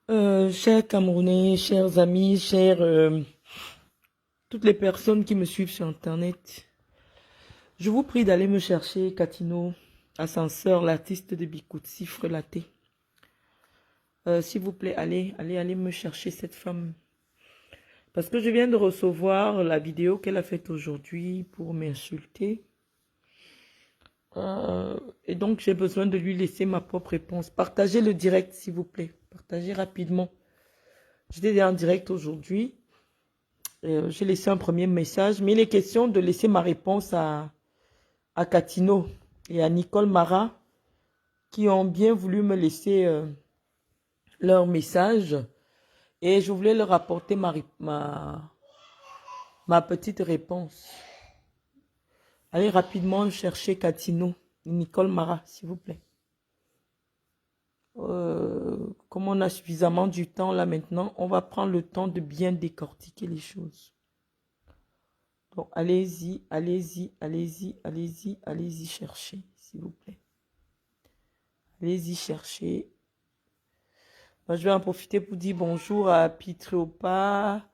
Chers Camerounais, chers amis, toutes les personnes qui me suivent sur Internet, je vous prie d'aller me chercher Katino, Ascenseur, l'artiste de Bikoutsi, Frelaté. S'il vous plaît, allez me chercher cette femme. Parce que je viens de recevoir la vidéo qu'elle a faite aujourd'hui pour m'insulter. Et donc, j'ai besoin de lui laisser ma propre réponse. Partagez le direct, s'il vous plaît. Partagez rapidement. J'étais en direct aujourd'hui. J'ai laissé un premier message, mais il est question de laisser ma réponse à Katino et à Nicole Mara qui ont bien voulu me laisser leur message et je voulais leur apporter ma petite réponse. Allez rapidement chercher Katino et Nicole Mara, s'il vous plaît. Comme on a suffisamment du temps là maintenant, on va prendre le temps de bien décortiquer les choses. Donc, allez-y, allez-y, allez-y, allez-y, allez-y chercher, s'il vous plaît. Allez-y chercher. Moi, je vais en profiter pour dire bonjour à Pitropa,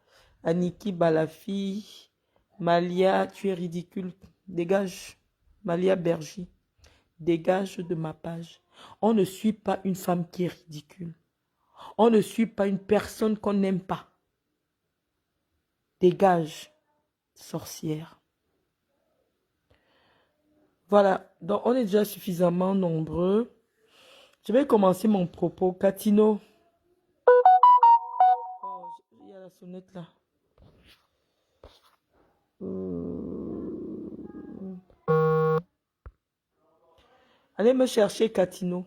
à Niki Balafi, Malia, tu es ridicule. Dégage. Malia Berger, dégage de ma page. On ne suit pas une femme qui est ridicule. On ne suit pas une personne qu'on n'aime pas. Dégage, sorcière. Voilà, donc on est déjà suffisamment nombreux. Je vais commencer mon propos. Katino. Oh, il y a la sonnette là. Allez me chercher Katino.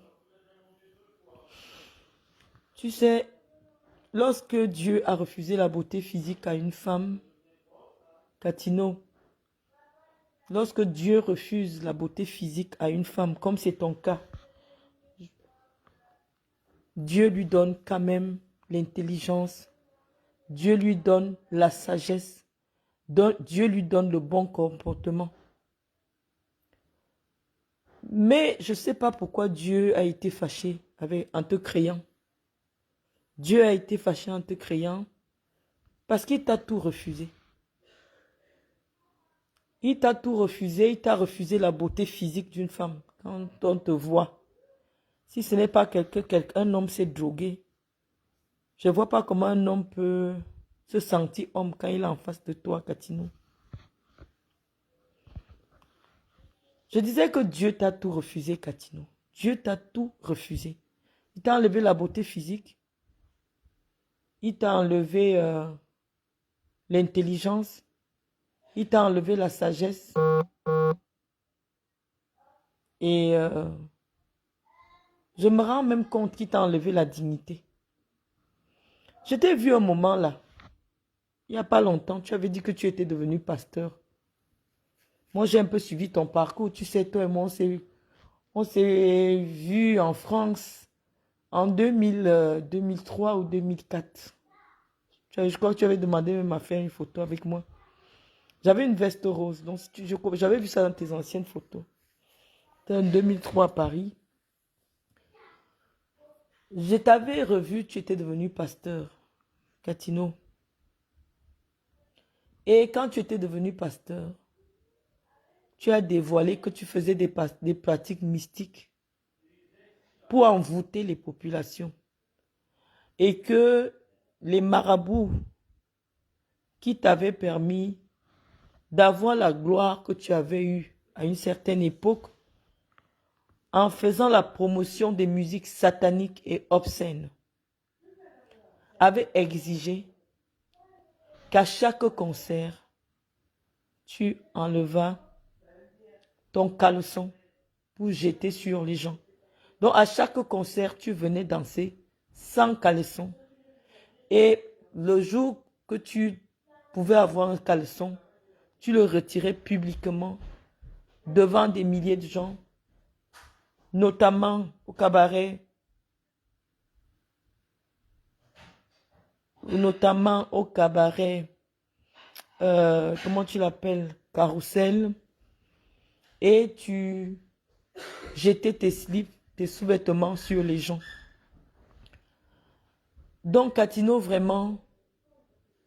Tu sais, lorsque Dieu a refusé la beauté physique à une femme, Katino, lorsque Dieu refuse la beauté physique à une femme, comme c'est ton cas, Dieu lui donne quand même l'intelligence, Dieu lui donne la sagesse, Dieu lui donne le bon comportement. Mais je ne sais pas pourquoi Dieu a été fâché en te créant. Dieu a été fâché en te créant parce qu'il t'a tout refusé. Il t'a tout refusé, il t'a refusé la beauté physique d'une femme. Quand on te voit, si ce n'est pas un homme s'est drogué, je ne vois pas comment un homme peut se sentir homme quand il est en face de toi, Katino. Je disais que Dieu t'a tout refusé, Katino. Dieu t'a tout refusé. Il t'a enlevé la beauté physique. Il t'a enlevé l'intelligence. Il t'a enlevé la sagesse. Et je me rends même compte qu'il t'a enlevé la dignité. Je t'ai vu un moment là. Il n'y a pas longtemps, tu avais dit que tu étais devenu pasteur. Moi, j'ai un peu suivi ton parcours. Tu sais, toi et moi, on s'est vu en France en 2003 ou 2004. Je crois que tu avais demandé même à faire une photo avec moi. J'avais une veste rose. Donc, j'avais vu ça dans tes anciennes photos. C'était en 2003 à Paris. Je t'avais revu, tu étais devenu pasteur, Katino. Et quand tu étais devenu pasteur, tu as dévoilé que tu faisais des pratiques mystiques pour envoûter les populations. Et que les marabouts qui t'avaient permis d'avoir la gloire que tu avais eue à une certaine époque, en faisant la promotion des musiques sataniques et obscènes, avaient exigé qu'à chaque concert, tu enlevas ton caleçon pour jeter sur les gens. Donc à chaque concert, tu venais danser sans caleçon. Et le jour que tu pouvais avoir un caleçon, tu le retirais publiquement devant des milliers de gens, notamment au cabaret, comment tu l'appelles, Carrousel, et tu jetais tes slips, tes sous-vêtements sur les gens. Donc, Catino, vraiment,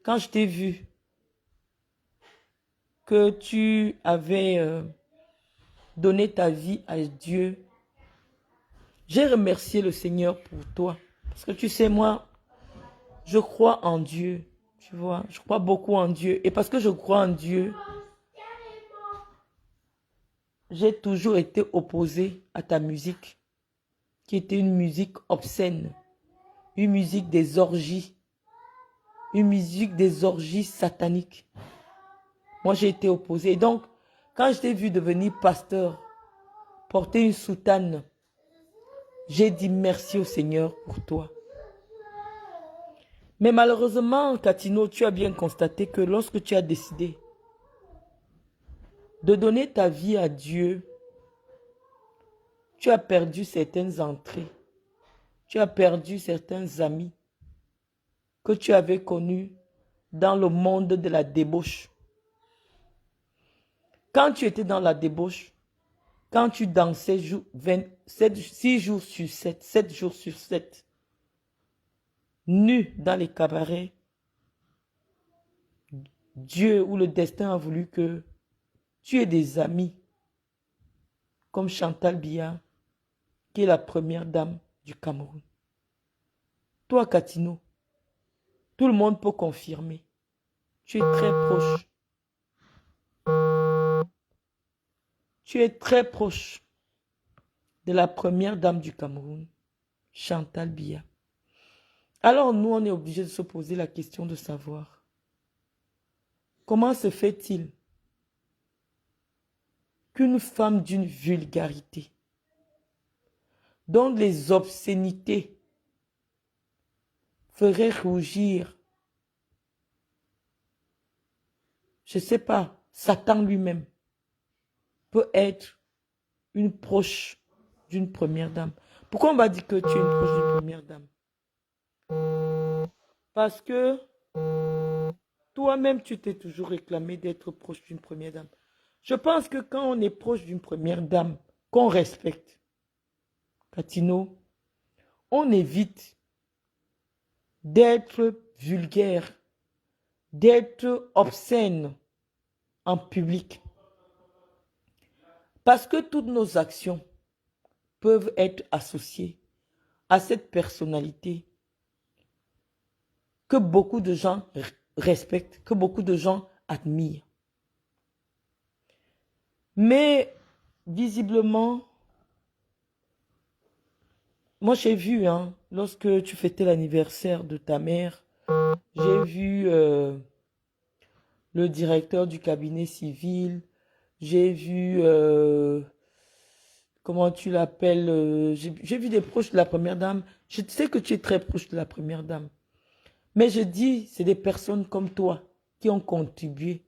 quand je t'ai vu que tu avais donné ta vie à Dieu, j'ai remercié le Seigneur pour toi. Parce que tu sais, moi, je crois en Dieu. Tu vois, je crois beaucoup en Dieu. Et parce que je crois en Dieu, j'ai toujours été opposé à ta musique, qui était une musique obscène, une musique des orgies, une musique des orgies sataniques. Moi, j'ai été opposé. Et donc, quand je t'ai vu devenir pasteur, porter une soutane, j'ai dit merci au Seigneur pour toi. Mais malheureusement, Catino, tu as bien constaté que lorsque tu as décidé de donner ta vie à Dieu, tu as perdu certaines entrées. Tu as perdu certains amis que tu avais connus dans le monde de la débauche. Quand tu étais dans la débauche, quand tu dansais 6 jours sur 7, 7 jours sur 7, nu dans les cabarets, Dieu ou le destin a voulu que tu aies des amis comme Chantal Biya, qui est la première dame du Cameroun. Toi, Catino, tout le monde peut confirmer. Tu es très proche. Tu es très proche de la première dame du Cameroun, Chantal Biya. Alors nous, on est obligé de se poser la question de savoir comment se fait-il qu'une femme d'une vulgarité, dont les obscénités feraient rougir, je ne sais pas, Satan lui-même, peut être une proche d'une première dame. Pourquoi on va dire que tu es une proche d'une première dame? Parce que toi-même, tu t'es toujours réclamé d'être proche d'une première dame. Je pense que quand on est proche d'une première dame, qu'on respecte, Catino, on évite d'être vulgaire, d'être obscène en public. Parce que toutes nos actions peuvent être associées à cette personnalité que beaucoup de gens respectent, que beaucoup de gens admirent. Mais visiblement, moi j'ai vu, lorsque tu fêtais l'anniversaire de ta mère, j'ai vu le directeur du cabinet civil, j'ai vu, comment tu l'appelles, j'ai vu des proches de la première dame. Je sais que tu es très proche de la première dame. Mais je dis, c'est des personnes comme toi qui ont contribué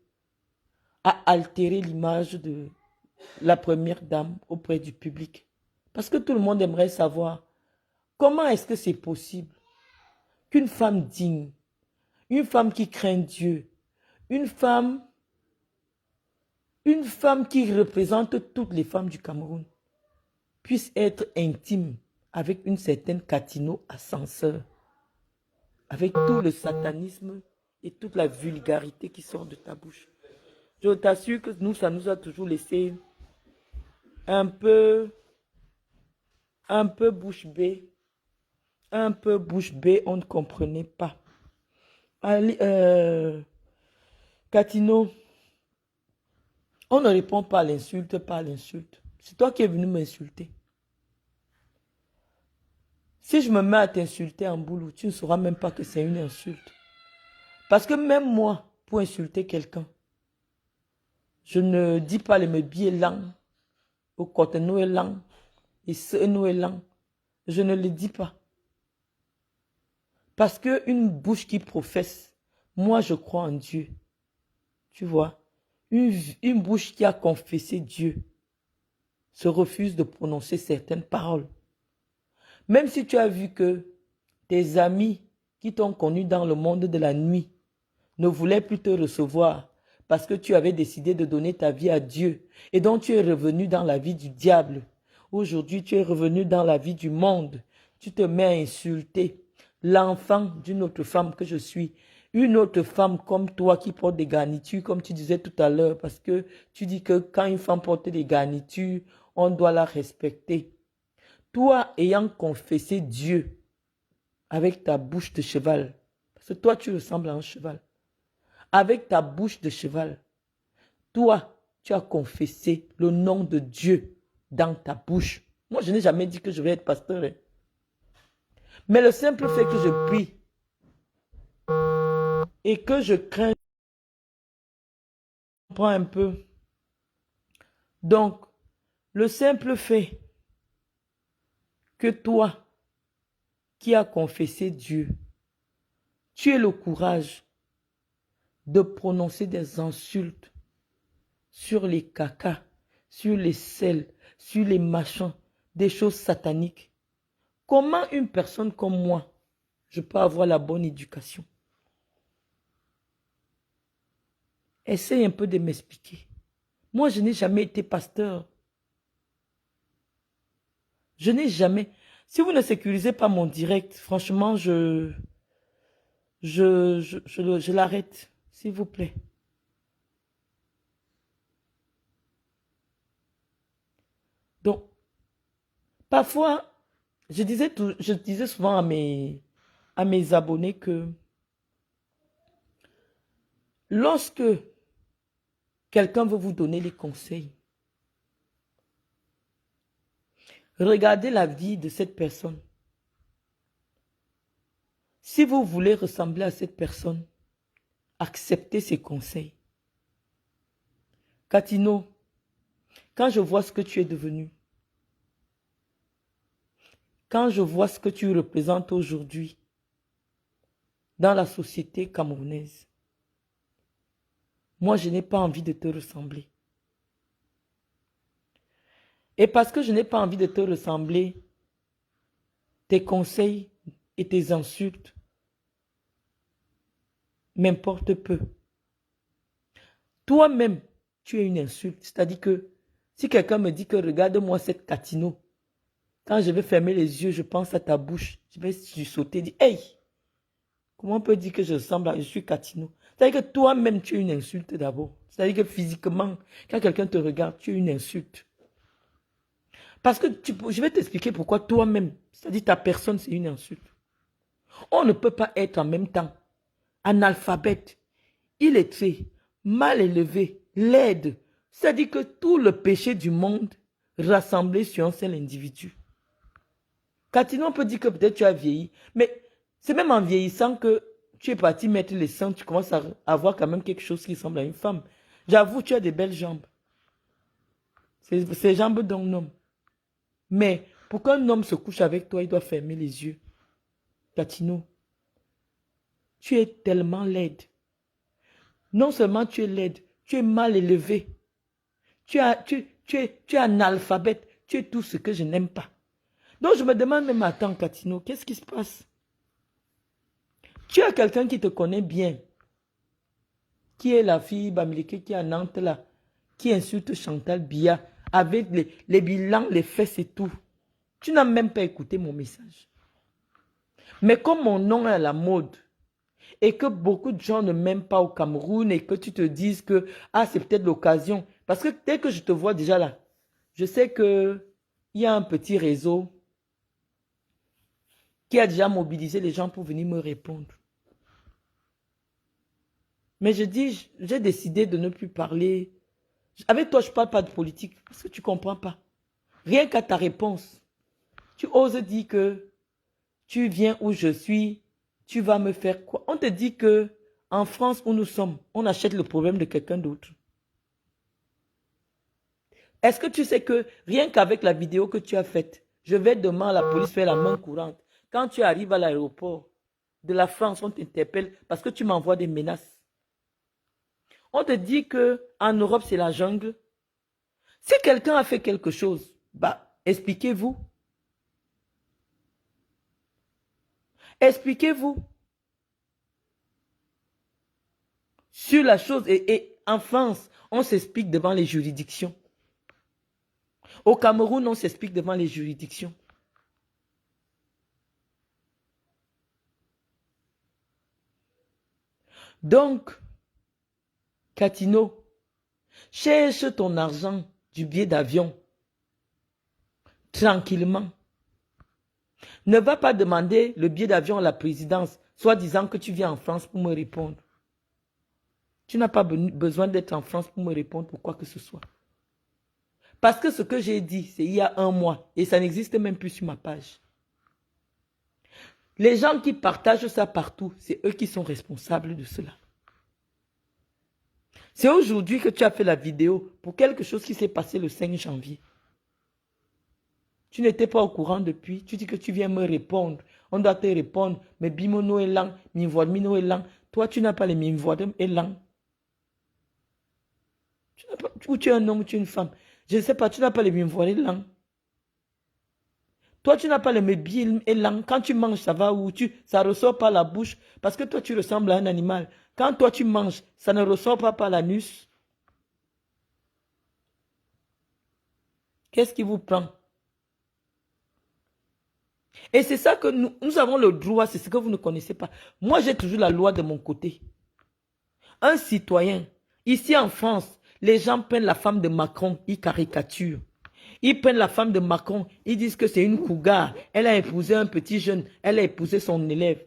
à altérer l'image de la première dame auprès du public. Parce que tout le monde aimerait savoir comment est-ce que c'est possible qu'une femme digne, une femme qui craint Dieu, une femme qui représente toutes les femmes du Cameroun, puisse être intime avec une certaine Catino Ascenseur, avec tout le satanisme et toute la vulgarité qui sort de ta bouche. Je t'assure que nous, ça nous a toujours laissé un peu bouche bée. Un peu bouche bée, on ne comprenait pas. Allez, Catino, on ne répond pas à l'insulte par l'insulte. C'est toi qui es venu m'insulter. Si je me mets à t'insulter en boulot, tu ne sauras même pas que c'est une insulte. Parce que même moi, pour insulter quelqu'un, je ne dis pas les me biais lang, au côté nous est lang, et ce nous est lang. Je ne le dis pas. Parce qu'une bouche qui professe, moi je crois en Dieu. Tu vois, une bouche qui a confessé Dieu se refuse de prononcer certaines paroles. Même si tu as vu que tes amis qui t'ont connu dans le monde de la nuit ne voulaient plus te recevoir parce que tu avais décidé de donner ta vie à Dieu et donc tu es revenu dans la vie du diable. Aujourd'hui, tu es revenu dans la vie du monde. Tu te mets à insulter. l'enfant d'une autre femme que je suis. Une autre femme comme toi qui porte des garnitures, comme tu disais tout à l'heure, parce que tu dis que quand une femme porte des garnitures, on doit la respecter. Toi ayant confessé Dieu avec ta bouche de cheval, parce que toi tu ressembles à un cheval, avec ta bouche de cheval, toi tu as confessé le nom de Dieu dans ta bouche. Moi je n'ai jamais dit que je vais être pasteur. Hein. Mais le simple fait que je prie et que je crains, je comprends un peu. Donc, le simple fait que toi qui as confessé Dieu, tu aies le courage de prononcer des insultes sur les cacas, sur les sels, sur les machins, des choses sataniques. Comment une personne comme moi, je peux avoir la bonne éducation? Essaye un peu de m'expliquer. Moi, je n'ai jamais été pasteur. Je n'ai jamais... Si vous ne sécurisez pas mon direct, franchement, je l'arrête, s'il vous plaît. Donc, parfois, je disais souvent à mes abonnés que lorsque quelqu'un veut vous donner les conseils, regardez la vie de cette personne. Si vous voulez ressembler à cette personne, acceptez ses conseils. Katino, quand je vois ce que tu es devenu, quand je vois ce que tu représentes aujourd'hui dans la société camerounaise, moi, je n'ai pas envie de te ressembler. Et parce que je n'ai pas envie de te ressembler, tes conseils et tes insultes m'importent peu. Toi-même, tu es une insulte. C'est-à-dire que si quelqu'un me dit que regarde-moi cette Katino, quand je vais fermer les yeux, je pense à ta bouche. Je vais sauter, dire, hey, comment on peut dire que je ressemble à, je suis Katino? C'est-à-dire que toi-même, tu es une insulte d'abord. C'est-à-dire que physiquement, quand quelqu'un te regarde, tu es une insulte. Parce que je vais t'expliquer pourquoi toi-même, c'est-à-dire ta personne, c'est une insulte. On ne peut pas être en même temps analphabète, illettré, mal élevé, laide. C'est-à-dire que tout le péché du monde rassemblé sur un seul individu. Katino, on peut dire que peut-être tu as vieilli, mais c'est même en vieillissant que tu es parti mettre les seins, tu commences à avoir quand même quelque chose qui ressemble à une femme. J'avoue, tu as des belles jambes. C'est jambes d'un homme. Mais pour qu'un homme se couche avec toi, il doit fermer les yeux. Katino, tu es tellement laide. Non seulement tu es laide, tu es mal élevé. Tu es analphabète. Tu es tout ce que je n'aime pas. Donc je me demande même, attends Katino, qu'est-ce qui se passe? Tu as quelqu'un qui te connaît bien, qui est la fille Bamileke qui est à Nantes là, qui insulte Chantal Biya avec les bilans, les fesses et tout. Tu n'as même pas écouté mon message. Mais comme mon nom est à la mode et que beaucoup de gens ne m'aiment pas au Cameroun et que tu te dises que ah, c'est peut-être l'occasion. Parce que dès que je te vois déjà là, je sais qu'il y a un petit réseau qui a déjà mobilisé les gens pour venir me répondre. Mais je dis, j'ai décidé de ne plus parler. Avec toi, je ne parle pas de politique parce que tu ne comprends pas. Rien qu'à ta réponse, tu oses dire que tu viens où je suis, tu vas me faire quoi? On te dit que en France où nous sommes, on achète le problème de quelqu'un d'autre. Est-ce que tu sais que rien qu'avec la vidéo que tu as faite, je vais demain à la police faire la main courante. Quand tu arrives à l'aéroport de la France, on t'interpelle parce que tu m'envoies des menaces. On te dit qu'en Europe, c'est la jungle. Si quelqu'un a fait quelque chose, bah, expliquez-vous. Expliquez-vous sur la chose. Et en France, on s'explique devant les juridictions. Au Cameroun, on s'explique devant les juridictions. Donc, Katino, cherche ton argent du billet d'avion. Tranquillement. Ne va pas demander le billet d'avion à la présidence, soit disant que tu viens en France pour me répondre. Tu n'as pas besoin d'être en France pour me répondre pour quoi que ce soit. Parce que ce que j'ai dit, c'est il y a un mois et ça n'existe même plus sur ma page. Les gens qui partagent ça partout, c'est eux qui sont responsables de cela. C'est aujourd'hui que tu as fait la vidéo pour quelque chose qui s'est passé le 5 janvier. Tu n'étais pas au courant depuis. Tu dis que tu viens me répondre. On doit te répondre. Mais bimono est lent. Mino est lent. Toi, tu n'as pas les mimvoidem est lent. Ou tu es un homme ou tu es une femme. Je ne sais pas, tu n'as pas les mimvoidem lent. Toi, tu n'as pas les mébiles et lent. Quand tu manges, ça va où ça ne ressort pas la bouche. Parce que toi, tu ressembles à un animal. Quand toi, tu manges, ça ne ressort pas par l'anus. Qu'est-ce qui vous prend? Et c'est ça que nous avons le droit, c'est ce que vous ne connaissez pas. Moi, j'ai toujours la loi de mon côté. Un citoyen, ici en France, les gens prennent la femme de Macron, ils caricaturent. Ils prennent la femme de Macron, ils disent que c'est une cougar. Elle a épousé un petit jeune, elle a épousé son élève.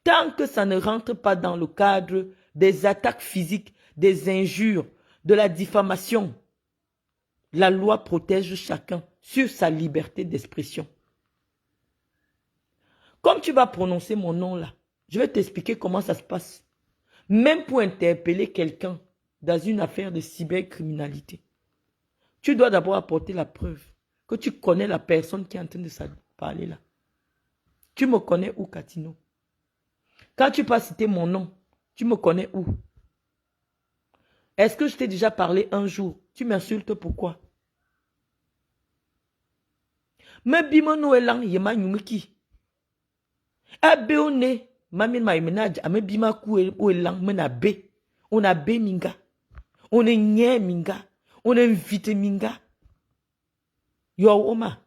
Tant que ça ne rentre pas dans le cadre des attaques physiques, des injures, de la diffamation, la loi protège chacun sur sa liberté d'expression. Comme tu vas prononcer mon nom là, je vais t'expliquer comment ça se passe. Même pour interpeller quelqu'un dans une affaire de cybercriminalité, tu dois d'abord apporter la preuve que tu connais la personne qui est en train de parler là. Tu me connais où, Katino? Quand tu peux citer mon nom, tu me connais où? Est-ce que je t'ai déjà parlé un jour? Tu m'insultes pourquoi? Me bimono elang yema nyumiki. Abe one, mami ma imenaj, ame bima ku elang mena be. On a be minga. On est nye minga. On est invité minga. Yo oma.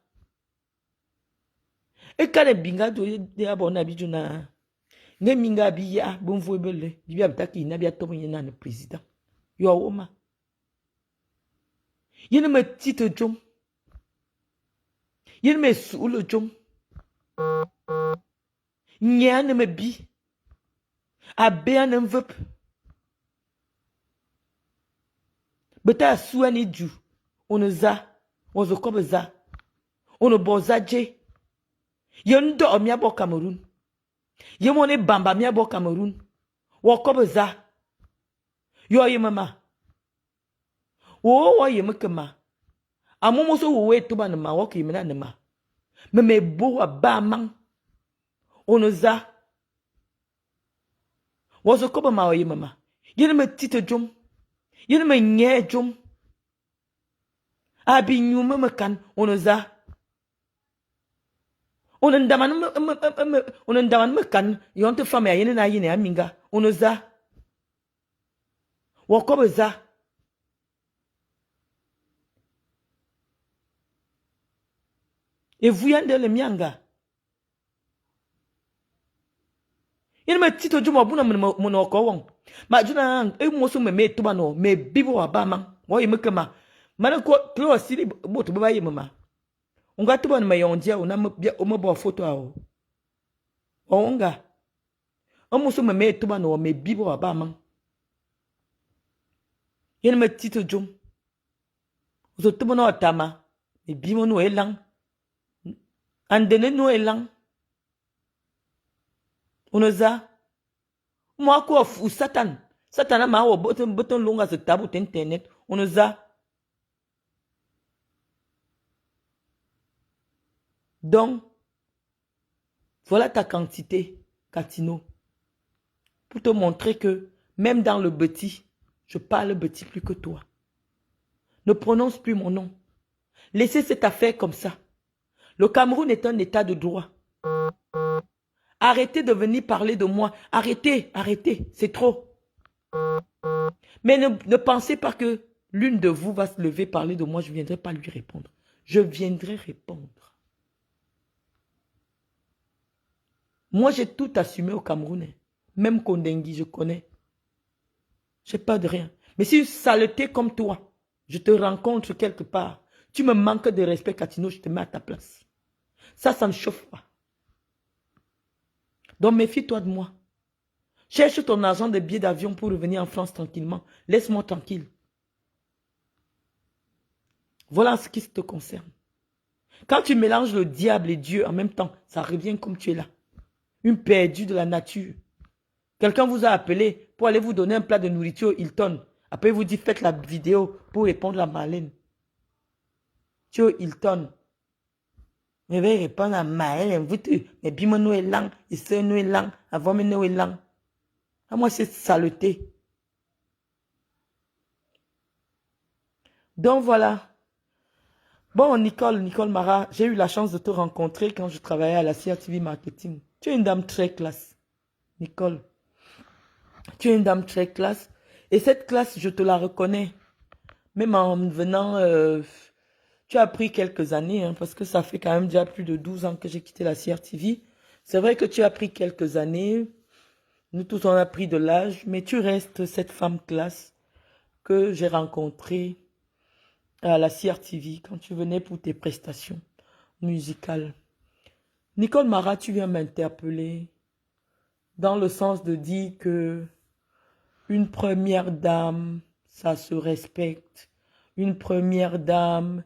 E kare binga do de abona bijuna. Ne minga biya bonfo ebele. Bibi abitaki na biya tomo yena le président. Yo oma. Yene me tite jom. Yene me sou le jom. Nyane me bi. Abe an envelope. Beta souani du. On za. On zo kobe za. On boza je. Yon do miabo Cameroun. Yemone bamba miabo Cameroun. Wakobe za. Yo ye mama. Wo ye mekema. Amomo so wo etuba na ma woki mena na ma. Me bo wa ba man. On za. Wozo kobe ma ye mama. Yene me tite jom. Yene me nye jom. Abi nyume me kan on za. On ndaman me kan yonte fame yene na yene aminga. On za. Wakobe za. Et vous yande le mianga. Yene me tito jom wabuna mono okowon. Ma juna e moso me tuba no me bibo wa ba man. Wo ye mekema. Mana ko tlo sili boto ba ye mama. Unga tuba me yondia una me bo photo awo. Onga. Omoso me tuba no me bibo wa ba man. Yene me tito jom. Zo tuba no tama. Me bimo no elang. Andene no elang. Onoza. Moi quoi fou Satan. Satan a ma wo button longa se tabu internet. Onoza. Donc, voilà ta quantité, Katino. Pour te montrer que, même dans le petit, je parle petit plus que toi. Ne prononce plus mon nom. Laissez cette affaire comme ça. Le Cameroun est un état de droit. Arrêtez de venir parler de moi. Arrêtez, arrêtez, c'est trop. Mais ne pensez pas que l'une de vous va se lever parler de moi. Je ne viendrai pas lui répondre. Je viendrai répondre. Moi, j'ai tout assumé au Cameroun. Même Kondengui, je connais. Je n'ai pas de rien. Mais si une saleté comme toi, je te rencontre quelque part, tu me manques de respect, Katino, je te mets à ta place. Ça ne chauffe pas. Donc méfie-toi de moi. Cherche ton argent de billets d'avion pour revenir en France tranquillement. Laisse-moi tranquille. Voilà ce qui te concerne. Quand tu mélanges le diable et Dieu en même temps, ça revient comme tu es là. Une perdue de la nature. Quelqu'un vous a appelé pour aller vous donner un plat de nourriture Hilton. Après, vous dit faites la vidéo pour répondre à Marlène. Tu es Hilton. Mais vais répondre à Marlène. Mais bim nous est lang, il se nous est lang, avant nous est lang. À moi, c'est saleté. Donc voilà. Bon, Nicole Mara, j'ai eu la chance de te rencontrer quand je travaillais à la CRTV Marketing. Tu es une dame très classe, Nicole. Tu es une dame très classe. Et cette classe, je te la reconnais. Même en venant, tu as pris quelques années, hein, parce que ça fait quand même déjà plus de 12 ans que j'ai quitté la CRTV. C'est vrai que tu as pris quelques années. Nous tous, on a pris de l'âge. Mais tu restes cette femme classe que j'ai rencontrée à la CRTV quand tu venais pour tes prestations musicales. Nicole Mara, tu viens m'interpeller dans le sens de dire que une première dame, ça se respecte. Une première dame,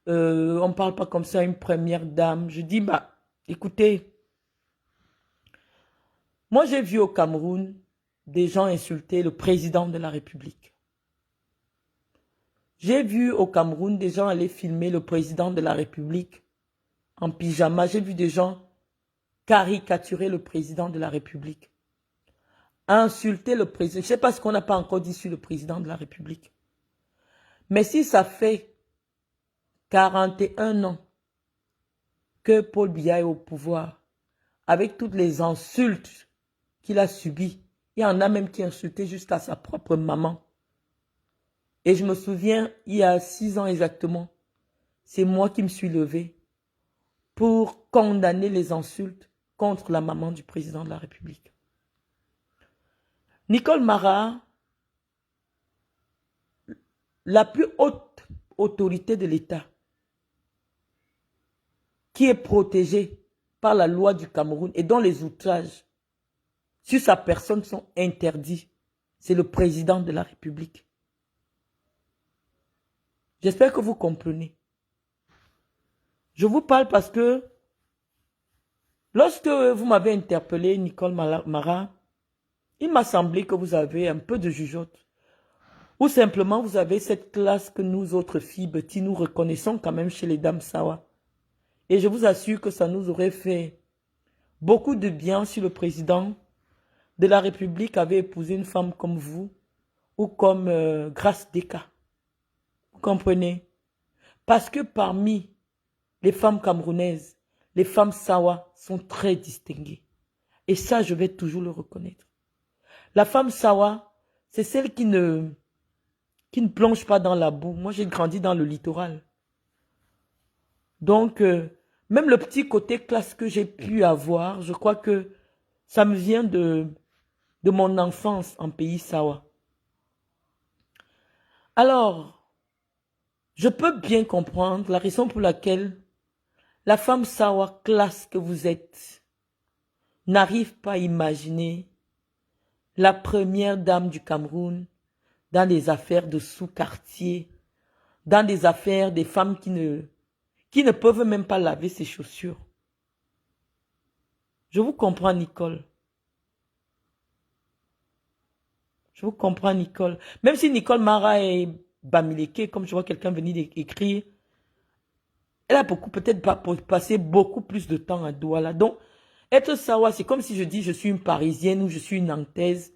on ne parle pas comme ça, une première dame. Je dis, bah, écoutez, moi j'ai vu au Cameroun des gens insulter le président de la République. J'ai vu au Cameroun des gens aller filmer le président de la République en pyjama. J'ai vu des gens caricaturer le président de la République. Insulter le président. Je ne sais pas ce qu'on n'a pas encore dit sur le président de la République. Mais si ça fait 41 ans que Paul Biya est au pouvoir, avec toutes les insultes qu'il a subies, il y en a même qui insultaient jusqu'à sa propre maman. Et je me souviens, il y a 6 ans exactement, c'est moi qui me suis levée pour condamner les insultes contre la maman du président de la République. Nicole Mara, la plus haute autorité de l'État, qui est protégée par la loi du Cameroun et dont les outrages sur sa personne sont interdits, c'est le président de la République. J'espère que vous comprenez. Je vous parle parce que lorsque vous m'avez interpellé, Nicole Mara, il m'a semblé que vous avez un peu de jugeote. Ou simplement vous avez cette classe que nous autres filles, Betty, nous reconnaissons quand même chez les dames Sawa. Et je vous assure que ça nous aurait fait beaucoup de bien si le président de la République avait épousé une femme comme vous ou comme Grace Deka. Vous comprenez? Parce que parmi les femmes camerounaises, les femmes Sawa sont très distinguées. Et ça, je vais toujours le reconnaître. La femme Sawa, c'est celle qui ne plonge pas dans la boue. Moi, j'ai grandi dans le littoral. Donc, même le petit côté classe que j'ai pu avoir, je crois que ça me vient de mon enfance en pays Sawa. Alors, je peux bien comprendre la raison pour laquelle la femme Sawa classe que vous êtes n'arrive pas à imaginer la première dame du Cameroun dans des affaires de sous-quartier, dans des affaires des femmes qui ne peuvent même pas laver ses chaussures. Je vous comprends, Nicole. Je vous comprends, Nicole. Même si Nicole Mara est Bamileke, comme je vois quelqu'un venir d'écrire, elle a peut-être passé beaucoup plus de temps à Douala. Donc, être Sawa, c'est comme si je dis je suis une Parisienne ou je suis une Nantaise.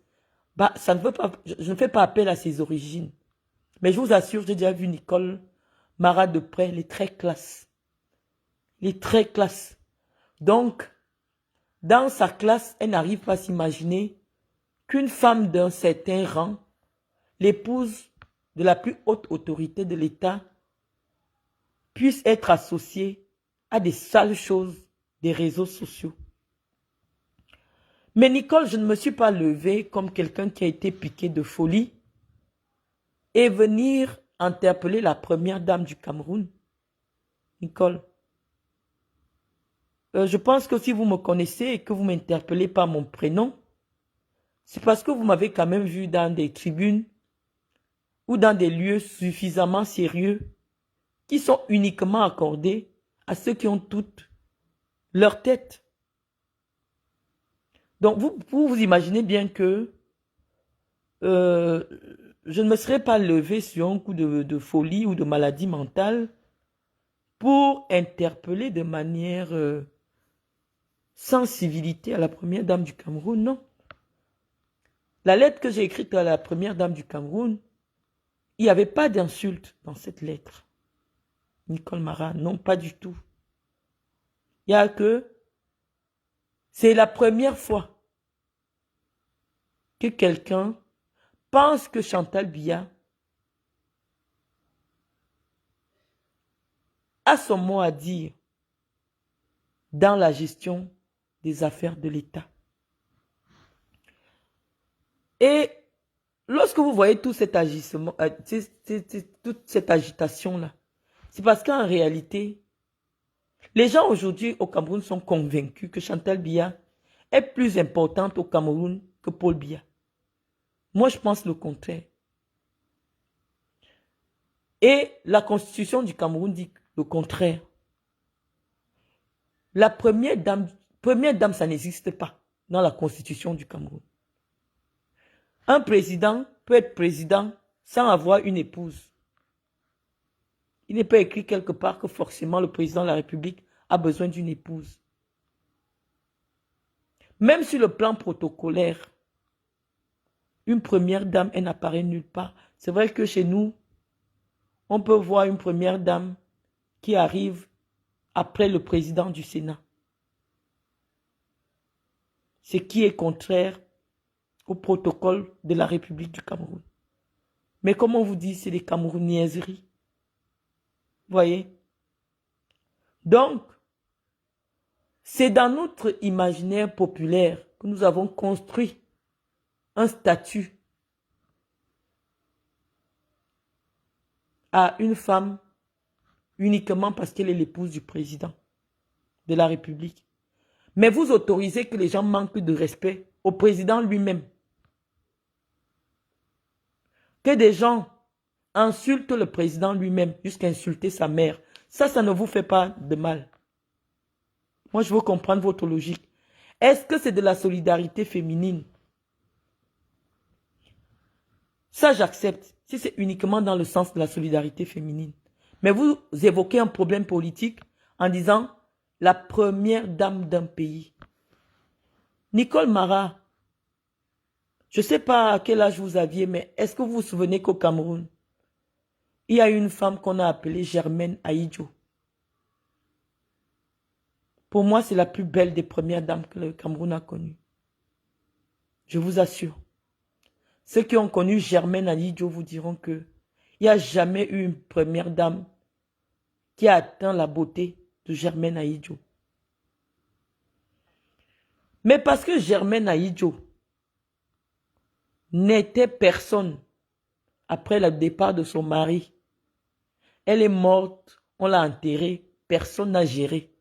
Bah, ça ne veut pas, je ne fais pas appel à ses origines. Mais je vous assure, j'ai déjà vu Nicole Mara de près, elle est très classe. Elle est très classe. Donc, dans sa classe, elle n'arrive pas à s'imaginer qu'une femme d'un certain rang, l'épouse de la plus haute autorité de l'État, puisse être associée à des sales choses des réseaux sociaux. Mais Nicole, je ne me suis pas levée comme quelqu'un qui a été piqué de folie et venir interpeller la première dame du Cameroun. Nicole, je pense que si vous me connaissez et que vous m'interpellez par mon prénom, c'est parce que vous m'avez quand même vu dans des tribunes ou dans des lieux suffisamment sérieux qui sont uniquement accordés à ceux qui ont toute leur tête. Donc vous imaginez bien que je ne me serais pas levé sur un coup de folie ou de maladie mentale pour interpeller de manière sans civilité à la première dame du Cameroun, non. La lettre que j'ai écrite à la première dame du Cameroun, il n'y avait pas d'insulte dans cette lettre. Nicole Mara, non, pas du tout. Il y a que c'est la première fois que quelqu'un pense que Chantal Biya a son mot à dire dans la gestion des affaires de l'État. Et lorsque vous voyez tout cet agissement, toute cette agitation-là, c'est parce qu'en réalité, les gens aujourd'hui au Cameroun sont convaincus que Chantal Biya est plus importante au Cameroun que Paul Biya. Moi, je pense le contraire. Et la constitution du Cameroun dit le contraire. La première dame, ça n'existe pas dans la constitution du Cameroun. Un président peut être président sans avoir une épouse. Il n'est pas écrit quelque part que forcément le président de la République a besoin d'une épouse. Même sur le plan protocolaire, une première dame, elle n'apparaît nulle part. C'est vrai que chez nous, on peut voir une première dame qui arrive après le président du Sénat. Ce qui est contraire au protocole de la République du Cameroun. Mais comme on vous dit, c'est des camerounaiseries. Voyez? Donc, c'est dans notre imaginaire populaire que nous avons construit un statut à une femme uniquement parce qu'elle est l'épouse du président de la République. Mais vous autorisez que les gens manquent de respect au président lui-même. Que des gens insultent le président lui-même jusqu'à insulter sa mère. Ça ne vous fait pas de mal. Moi, je veux comprendre votre logique. Est-ce que c'est de la solidarité féminine? Ça, j'accepte. Si c'est uniquement dans le sens de la solidarité féminine. Mais vous évoquez un problème politique en disant la première dame d'un pays. Nicole Mara, je ne sais pas à quel âge vous aviez, mais est-ce que vous vous souvenez qu'au Cameroun, il y a une femme qu'on a appelée Germaine Aïdjo. Pour moi, c'est la plus belle des premières dames que le Cameroun a connues. Je vous assure. Ceux qui ont connu Germaine Aïdjo vous diront que il n'y a jamais eu une première dame qui a atteint la beauté de Germaine Aïdjo. Mais parce que Germaine Aïdjo n'était personne après le départ de son mari, elle est morte, on l'a enterrée, personne n'a géré.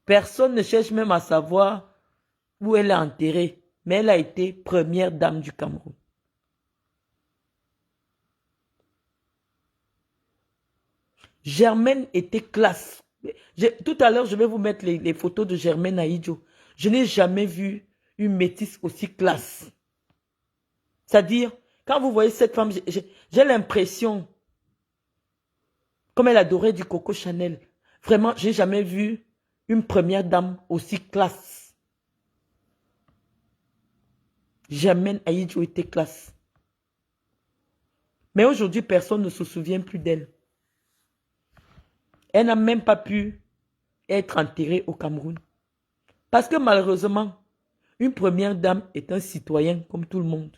Personne ne cherche même à savoir où elle est enterrée, mais elle a été première dame du Cameroun. Germaine était classe. Tout à l'heure, je vais vous mettre les photos de Germaine Aïdjo. Je n'ai jamais vu une métisse aussi classe. C'est-à-dire, quand vous voyez cette femme, j'ai l'impression, comme elle adorait du Coco Chanel, vraiment, je n'ai jamais vu une première dame aussi classe. Germaine Aïdjo était classe. Mais aujourd'hui, personne ne se souvient plus d'elle. Elle n'a même pas pu être enterrée au Cameroun. Parce que malheureusement, une première dame est un citoyen comme tout le monde.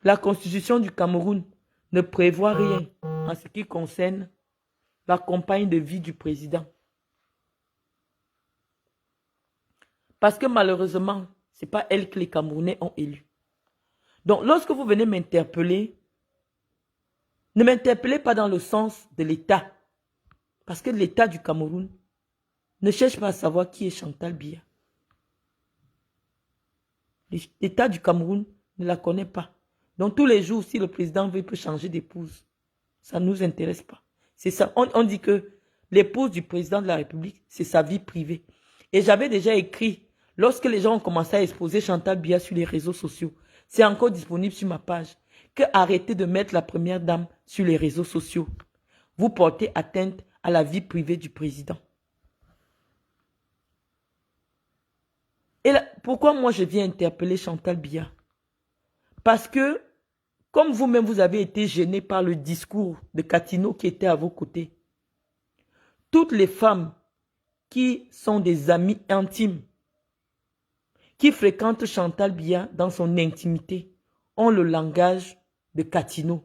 La constitution du Cameroun ne prévoit rien en ce qui concerne la compagne de vie du président. Parce que malheureusement, ce n'est pas elle que les Camerounais ont élue. Donc, lorsque vous venez m'interpeller, ne m'interpellez pas dans le sens de l'État. Parce que l'État du Cameroun ne cherche pas à savoir qui est Chantal Biya. L'État du Cameroun ne la connaît pas. Donc, tous les jours, si le président veut, il peut changer d'épouse. Ça ne nous intéresse pas. C'est ça. On dit que l'épouse du président de la République, c'est sa vie privée. Et j'avais déjà écrit, lorsque les gens ont commencé à exposer Chantal Biya sur les réseaux sociaux, c'est encore disponible sur ma page, que arrêtez de mettre la première dame sur les réseaux sociaux. Vous portez atteinte à la vie privée du président. Et là, pourquoi moi je viens interpeller Chantal Biya? Parce que, comme vous-même vous avez été gêné par le discours de Katino qui était à vos côtés, toutes les femmes qui sont des amies intimes, qui fréquentent Chantal Biya dans son intimité, ont le langage de Katino.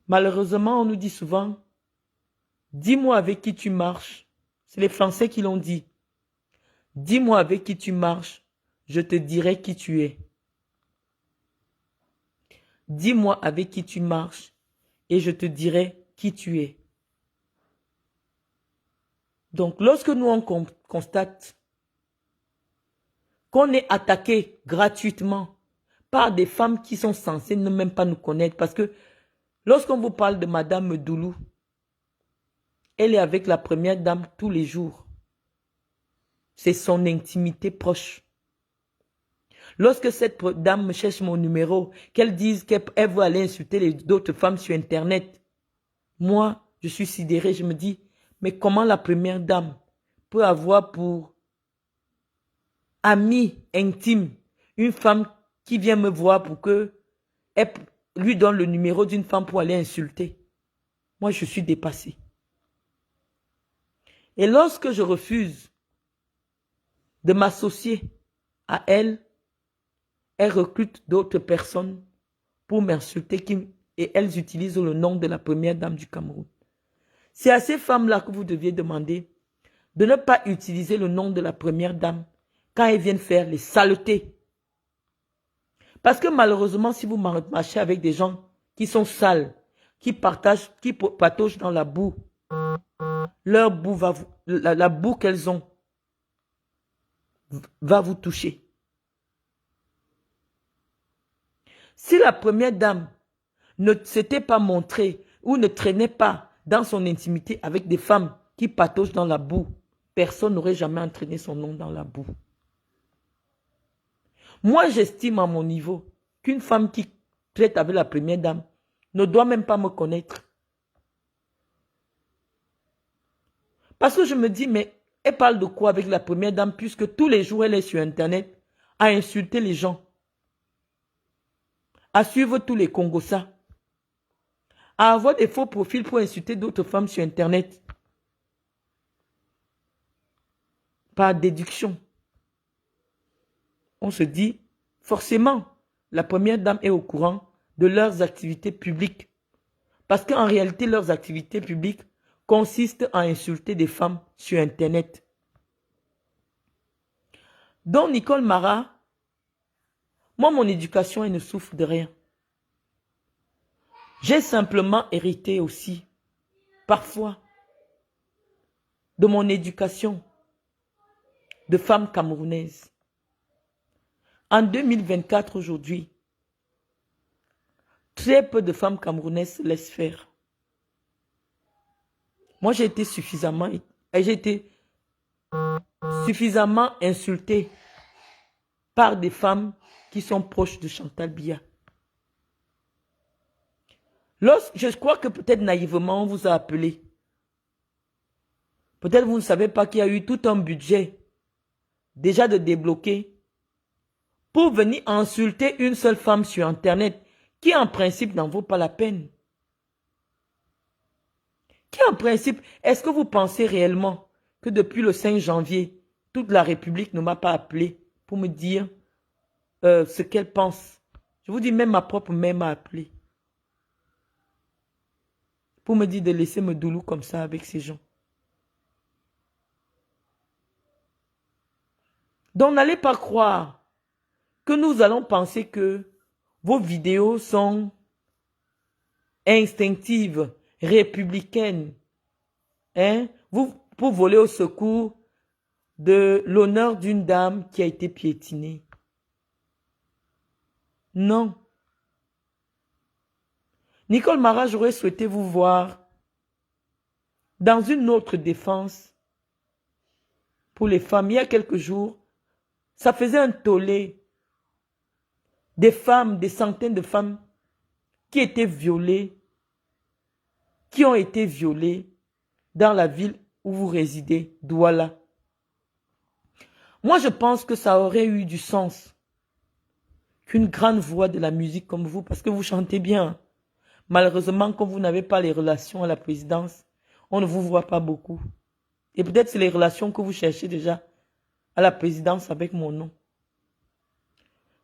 Malheureusement, on nous dit souvent, dis-moi avec qui tu marches. C'est les Français qui l'ont dit. Dis-moi avec qui tu marches, je te dirai qui tu es. Dis-moi avec qui tu marches et je te dirai qui tu es. Donc, lorsque nous on constate qu'on est attaqué gratuitement par des femmes qui sont censées ne même pas nous connaître, parce que lorsqu'on vous parle de Madame Doulou, elle est avec la première dame tous les jours. C'est son intimité proche. Lorsque cette dame me cherche mon numéro, qu'elle dise qu'elle veut aller insulter d'autres femmes sur Internet, moi, je suis sidéré, je me dis, mais comment la première dame peut avoir pour amie intime une femme qui vient me voir pour que elle lui donne le numéro d'une femme pour aller insulter? Moi, je suis dépassé. Et lorsque je refuse de m'associer à elle, elle recrute d'autres personnes pour m'insulter et elles utilisent le nom de la première dame du Cameroun. C'est à ces femmes-là que vous deviez demander de ne pas utiliser le nom de la première dame quand elles viennent faire les saletés. Parce que malheureusement, si vous marchez avec des gens qui sont sales, qui patauchent dans la boue, leur boue la boue qu'elles ont va vous toucher. Si la première dame ne s'était pas montrée ou ne traînait pas dans son intimité avec des femmes qui patauchent dans la boue, personne n'aurait jamais entraîné son nom dans la boue. Moi, j'estime à mon niveau qu'une femme qui traite avec la première dame ne doit même pas me connaître. Parce que je me dis, mais elle parle de quoi avec la première dame puisque tous les jours elle est sur Internet à insulter les gens, à suivre tous les Congossas, à avoir des faux profils pour insulter d'autres femmes sur Internet. Par déduction. On se dit, forcément, la première dame est au courant de leurs activités publiques. Parce qu'en réalité, leurs activités publiques consistent à insulter des femmes sur Internet. Donc, Nicole Mara, moi, mon éducation, elle ne souffre de rien. J'ai simplement hérité aussi, parfois, de mon éducation de femme camerounaise. En 2024, aujourd'hui, très peu de femmes camerounaises se laissent faire. Moi, j'ai été suffisamment insultée par des femmes qui sont proches de Chantal Biya. Je crois que peut-être naïvement, on vous a appelé. Peut-être vous ne savez pas qu'il y a eu tout un budget déjà de débloquer pour venir insulter une seule femme sur Internet qui en principe n'en vaut pas la peine. Qui en principe, est-ce que vous pensez réellement que depuis le 5 janvier, toute la République ne m'a pas appelé pour me dire ce qu'elle pense? Je vous dis, même ma propre mère m'a appelé pour me dire de laisser me doulou comme ça avec ces gens. Donc n'allez pas croire que nous allons penser que vos vidéos sont instinctives, républicaines, hein, pour voler au secours de l'honneur d'une dame qui a été piétinée. Non. Nicole Mara, j'aurais souhaité vous voir dans une autre défense pour les femmes. Il y a quelques jours, ça faisait un tollé. Des femmes, des centaines de femmes qui étaient violées, qui ont été violées dans la ville où vous résidez, Douala. Moi, je pense que ça aurait eu du sens qu'une grande voix de la musique comme vous, parce que vous chantez bien. Malheureusement, comme vous n'avez pas les relations à la présidence, on ne vous voit pas beaucoup. Et peut-être c'est les relations que vous cherchez déjà à la présidence avec mon nom.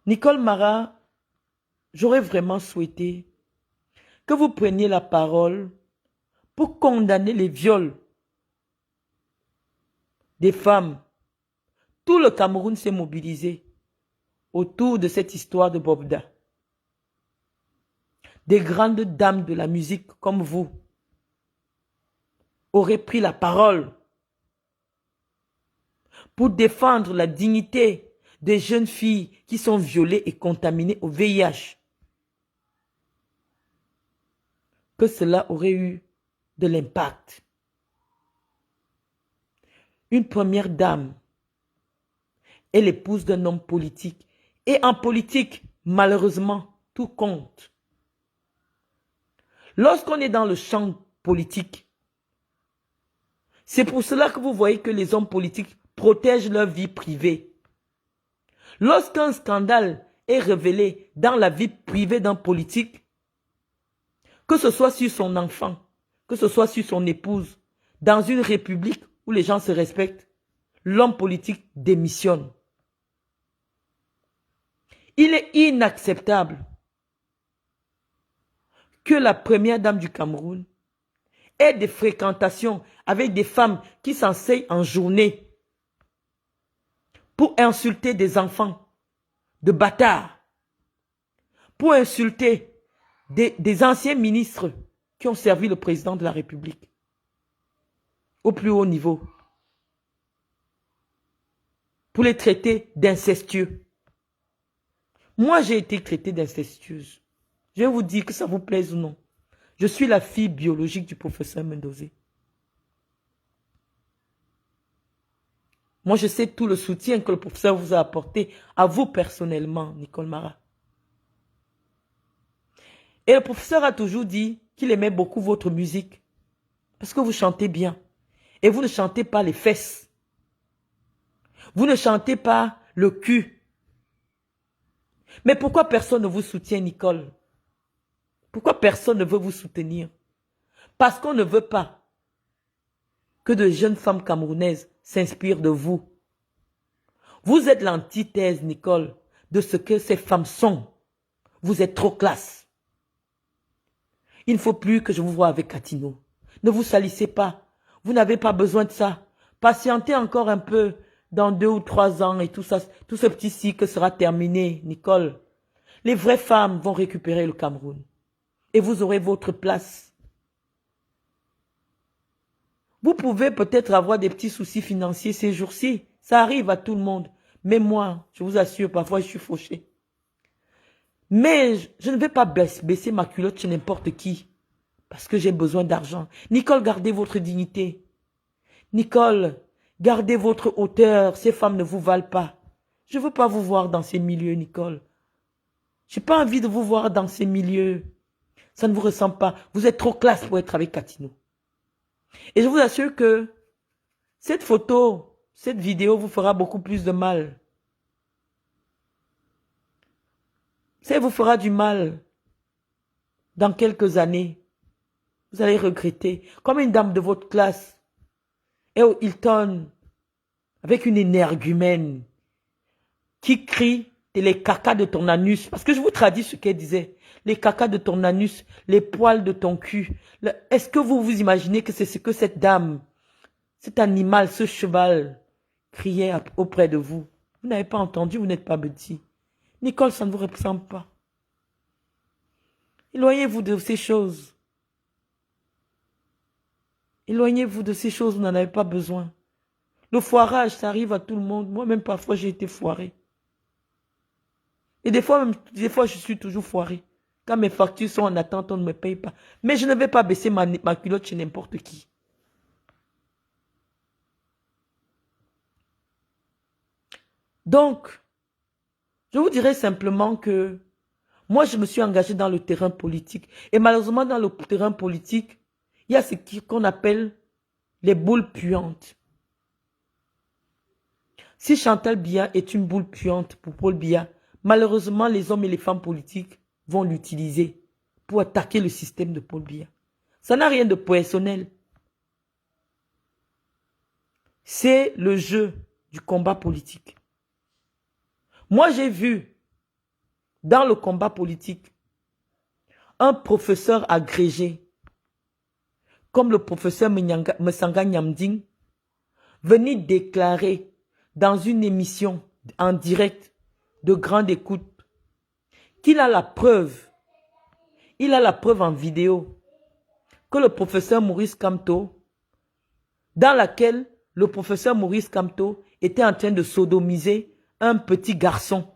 Nicole Mara, j'aurais vraiment souhaité que vous preniez la parole pour condamner les viols des femmes. Tout le Cameroun s'est mobilisé autour de cette histoire de Bobda. Des grandes dames de la musique comme vous auraient pris la parole pour défendre la dignité des jeunes filles qui sont violées et contaminées au VIH. Que cela aurait eu de l'impact. Une première dame est l'épouse d'un homme politique. Et en politique, malheureusement, tout compte. Lorsqu'on est dans le champ politique, c'est pour cela que vous voyez que les hommes politiques protègent leur vie privée. Lorsqu'un scandale est révélé dans la vie privée d'un politique, que ce soit sur son enfant, que ce soit sur son épouse, dans une république où les gens se respectent, l'homme politique démissionne. Il est inacceptable que la première dame du Cameroun ait des fréquentations avec des femmes qui s'enseignent en journée pour insulter des enfants de bâtards, pour insulter des anciens ministres qui ont servi le président de la République au plus haut niveau, pour les traiter d'incestueux. Moi, j'ai été traitée d'incestueuse. Je vais vous dire que ça vous plaise ou non. Je suis la fille biologique du professeur Mendozé. Moi, je sais tout le soutien que le professeur vous a apporté, à vous personnellement, Nicole Mara. Et le professeur a toujours dit qu'il aimait beaucoup votre musique. Parce que vous chantez bien. Et vous ne chantez pas les fesses. Vous ne chantez pas le cul. Mais pourquoi personne ne vous soutient, Nicole? Pourquoi personne ne veut vous soutenir? Parce qu'on ne veut pas que de jeunes femmes camerounaises s'inspirent de vous. Vous êtes l'antithèse, Nicole, de ce que ces femmes sont. Vous êtes trop classe. Il ne faut plus que je vous voie avec Catino. Ne vous salissez pas. Vous n'avez pas besoin de ça. Patientez encore un peu. Dans 2 ou 3 ans et tout ça, tout ce petit cycle sera terminé, Nicole. Les vraies femmes vont récupérer le Cameroun. Et vous aurez votre place. Vous pouvez peut-être avoir des petits soucis financiers ces jours-ci. Ça arrive à tout le monde. Mais moi, je vous assure, parfois je suis fauché. Mais je ne vais pas baisser ma culotte chez n'importe qui. Parce que j'ai besoin d'argent. Nicole, gardez votre dignité. Nicole, gardez votre hauteur. Ces femmes ne vous valent pas. Je ne veux pas vous voir dans ces milieux, Nicole. Je n'ai pas envie de vous voir dans ces milieux. Ça ne vous ressemble pas. Vous êtes trop classe pour être avec Catino. Et je vous assure que cette photo, cette vidéo vous fera beaucoup plus de mal. Ça vous fera du mal. Dans quelques années, vous allez regretter. Comme une dame de votre classe est au Hilton avec une énergumène qui crie les cacas de ton anus. Parce que je vous traduis ce qu'elle disait. Les cacas de ton anus, les poils de ton cul. Est-ce que vous vous imaginez que c'est ce que cette dame, cet animal, ce cheval criait auprès de vous? Vous n'avez pas entendu, vous n'êtes pas petit. Nicole, ça ne vous ressemble pas. Éloignez-vous de ces choses. Éloignez-vous de ces choses, vous n'en avez pas besoin. Le foirage, ça arrive à tout le monde. Moi-même, parfois, j'ai été foiré. Et des fois, je suis toujours foiré. Quand mes factures sont en attente, on ne me paye pas. Mais je ne vais pas baisser ma culotte chez n'importe qui. Donc, je vous dirais simplement que moi, je me suis engagé dans le terrain politique. Et malheureusement, dans le terrain politique, il y a ce qu'on appelle les boules puantes. Si Chantal Biya est une boule puante pour Paul Biya, malheureusement, les hommes et les femmes politiques vont l'utiliser pour attaquer le système de Paul Biya. Ça n'a rien de personnel. C'est le jeu du combat politique. Moi, j'ai vu dans le combat politique un professeur agrégé, comme le professeur Messanga Nyamding, venir déclarer dans une émission en direct de grande écoute qu'il a la preuve, en vidéo, que le professeur Maurice Kamto, dans laquelle le professeur Maurice Kamto était en train de sodomiser un petit garçon.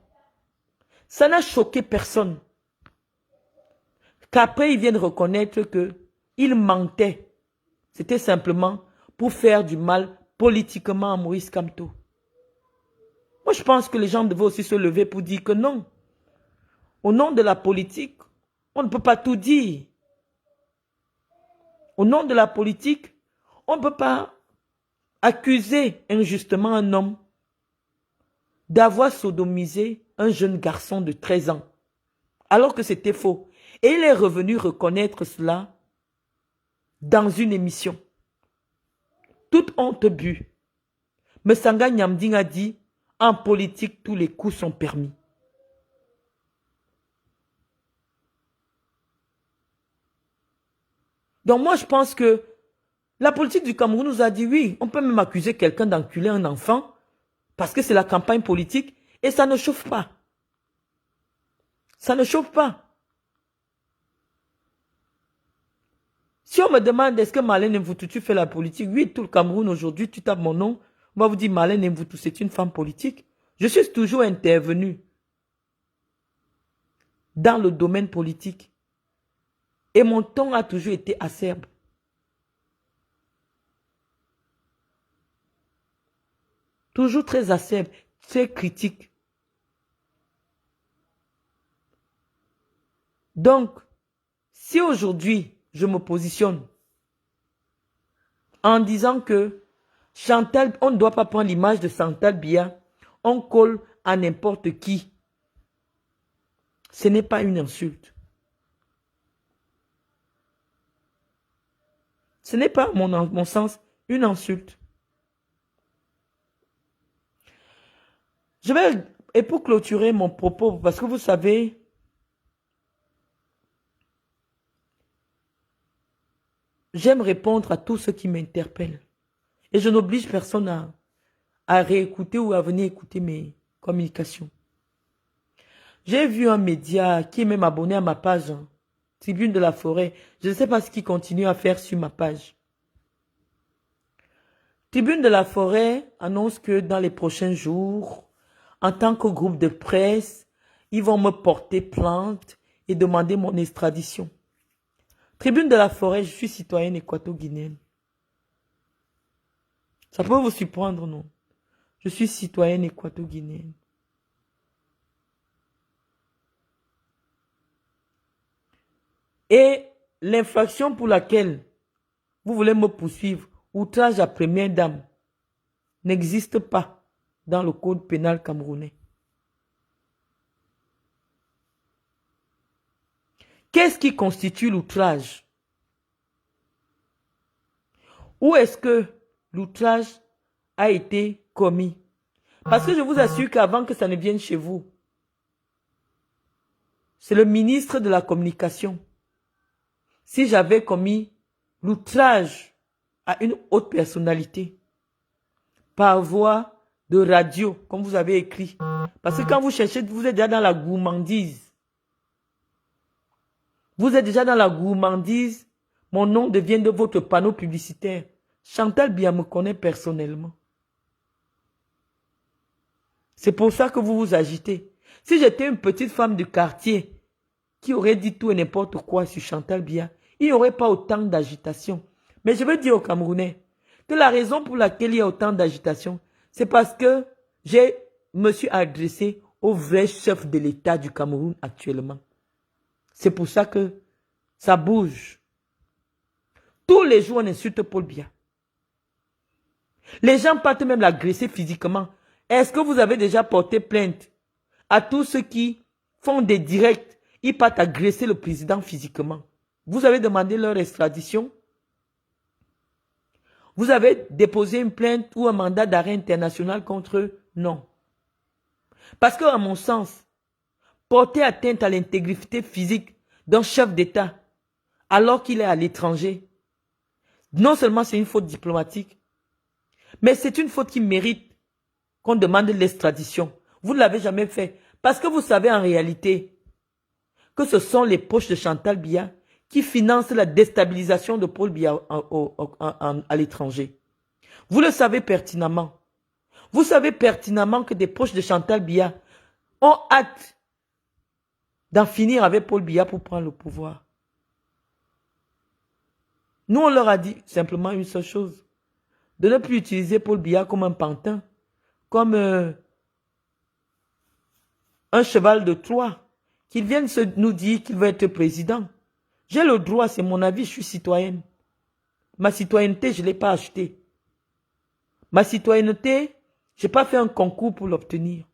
Ça n'a choqué personne. Qu'après, ils viennent reconnaître qu'il mentait. C'était simplement pour faire du mal politiquement à Maurice Kamto. Moi, je pense que les gens devaient aussi se lever pour dire que non. Au nom de la politique, on ne peut pas tout dire. Au nom de la politique, on ne peut pas accuser injustement un homme d'avoir sodomisé un jeune garçon de 13 ans, alors que c'était faux. Et il est revenu reconnaître cela dans une émission. Toute honte bue. Messanga Nyamding a dit, en politique, tous les coups sont permis. Donc moi, je pense que la politique du Cameroun nous a dit, oui, on peut même accuser quelqu'un d'enculer un enfant parce que c'est la campagne politique et ça ne chauffe pas. Ça ne chauffe pas. Si on me demande, est-ce que Marlène Mvoutou, tu fais la politique? Oui, tout le Cameroun aujourd'hui, tu tapes mon nom, on va vous dire Marlène Mvoutou, c'est une femme politique. Je suis toujours intervenu dans le domaine politique. Et mon ton a toujours été acerbe. Toujours très acerbe, très critique. Donc, si aujourd'hui, je me positionne en disant que Chantal, on ne doit pas prendre l'image de Chantal Biya, on colle à n'importe qui. Ce n'est pas une insulte. Ce n'est pas, à mon sens, une insulte. Je vais, et pour clôturer mon propos, parce que vous savez, j'aime répondre à tous ceux qui m'interpellent. Et je n'oblige personne à réécouter ou à venir écouter mes communications. J'ai vu un média qui est même abonné à ma page, hein, Tribune de la Forêt. Je ne sais pas ce qu'il continue à faire sur ma page. Tribune de la Forêt annonce que dans les prochains jours, en tant que groupe de presse, ils vont me porter plainte et demander mon extradition. Tribune de la Forêt, je suis citoyenne équato-guinéenne. Ça peut vous surprendre, non? Je suis citoyenne équato-guinéenne. Et l'infraction pour laquelle vous voulez me poursuivre, outrage à première dame, n'existe pas dans le code pénal camerounais. Qu'est-ce qui constitue l'outrage? Où est-ce que l'outrage a été commis? Parce que je vous assure qu'avant que ça ne vienne chez vous, c'est le ministre de la Communication. Si j'avais commis l'outrage à une haute personnalité par voie de radio, comme vous avez écrit. Parce que quand vous cherchez, vous êtes déjà dans la gourmandise. Vous êtes déjà dans la gourmandise. Mon nom devient de votre panneau publicitaire. Chantal Biya me connaît personnellement. C'est pour ça que vous vous agitez. Si j'étais une petite femme du quartier qui aurait dit tout et n'importe quoi sur Chantal Biya, il n'y aurait pas autant d'agitation. Mais je veux dire aux Camerounais que la raison pour laquelle il y a autant d'agitation, c'est parce que je me suis adressé au vrai chef de l'État du Cameroun actuellement. C'est pour ça que ça bouge. Tous les jours, on insulte Paul Biya. Les gens partent même l'agresser physiquement. Est-ce que vous avez déjà porté plainte à tous ceux qui font des directs? Ils partent agresser le président physiquement. Vous avez demandé leur extradition? Vous avez déposé une plainte ou un mandat d'arrêt international contre eux? Non. Parce que, à mon sens, porter atteinte à l'intégrité physique d'un chef d'État alors qu'il est à l'étranger, non seulement c'est une faute diplomatique, mais c'est une faute qui mérite qu'on demande l'extradition. Vous ne l'avez jamais fait. Parce que vous savez en réalité que ce sont les poches de Chantal Biya qui financent la déstabilisation de Paul Biya à l'étranger. Vous le savez pertinemment. Vous savez pertinemment que des poches de Chantal Biya ont hâte d'en finir avec Paul Biya pour prendre le pouvoir. Nous, on leur a dit simplement une seule chose. De ne plus utiliser Paul Biya comme un pantin, comme un cheval de Troie, qu'il vienne nous dire qu'il veut être président. J'ai le droit, c'est mon avis, je suis citoyenne. Ma citoyenneté, je ne l'ai pas achetée. Ma citoyenneté, je n'ai pas fait un concours pour l'obtenir.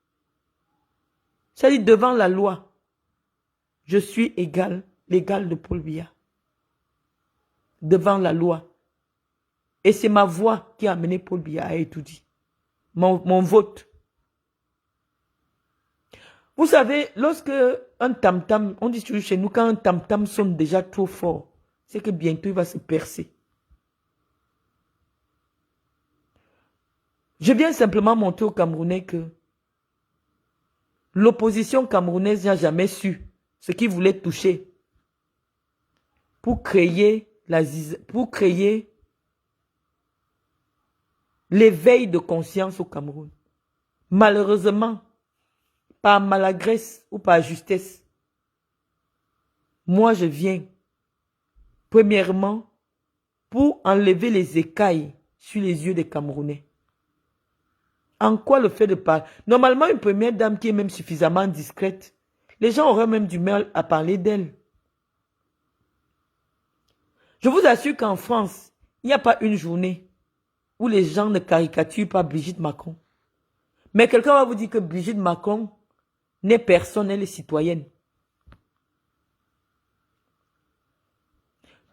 C'est-à-dire, devant la loi, je suis l'égal de Paul Biya. Devant la loi. Et c'est ma voix qui a amené Paul Biya à étudier. Mon vote. Vous savez, lorsque un tam-tam, on dit toujours chez nous, quand un tam-tam sonne déjà trop fort, c'est que bientôt il va se percer. Je viens simplement montrer aux Camerounais que l'opposition camerounaise n'a jamais su ce qu'il voulait toucher pour créer l'éveil de conscience au Cameroun. Malheureusement, par maladresse ou par justesse, moi je viens, premièrement, pour enlever les écailles sur les yeux des Camerounais. En quoi le fait de parler? Normalement, une première dame qui est même suffisamment discrète, les gens auraient même du mal à parler d'elle. Je vous assure qu'en France, il n'y a pas une journée où les gens ne caricaturent pas Brigitte Macron. Mais quelqu'un va vous dire que Brigitte Macron n'est personne, elle est citoyenne.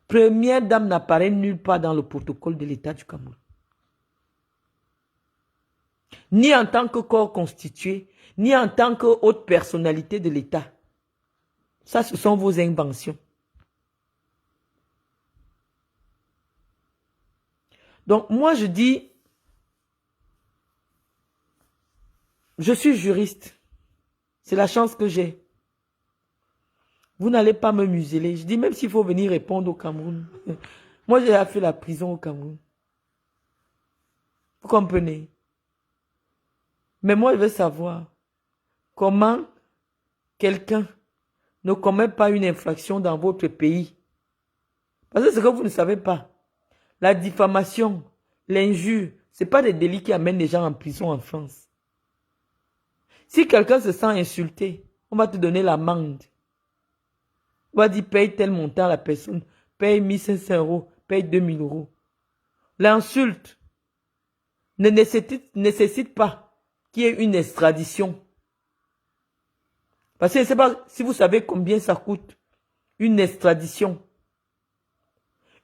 Première dame n'apparaît nulle part dans le protocole de l'État du Cameroun. Ni en tant que corps constitué, ni en tant que haute personnalité de l'État. Ça, ce sont vos inventions. Donc, moi, je dis, je suis juriste. C'est la chance que j'ai. Vous n'allez pas me museler. Je dis, même s'il faut venir répondre au Cameroun. Moi, j'ai fait la prison au Cameroun. Vous comprenez? Mais moi, je veux savoir comment quelqu'un ne commet pas une infraction dans votre pays. Parce que ce que vous ne savez pas, la diffamation, l'injure, ce n'est pas des délits qui amènent les gens en prison en France. Si quelqu'un se sent insulté, on va te donner l'amende. On va dire paye tel montant à la personne, paye 1500 €, paye 2000 €. L'insulte ne nécessite pas qu'il y ait une extradition. Parce que je ne sais pas si vous savez combien ça coûte une extradition.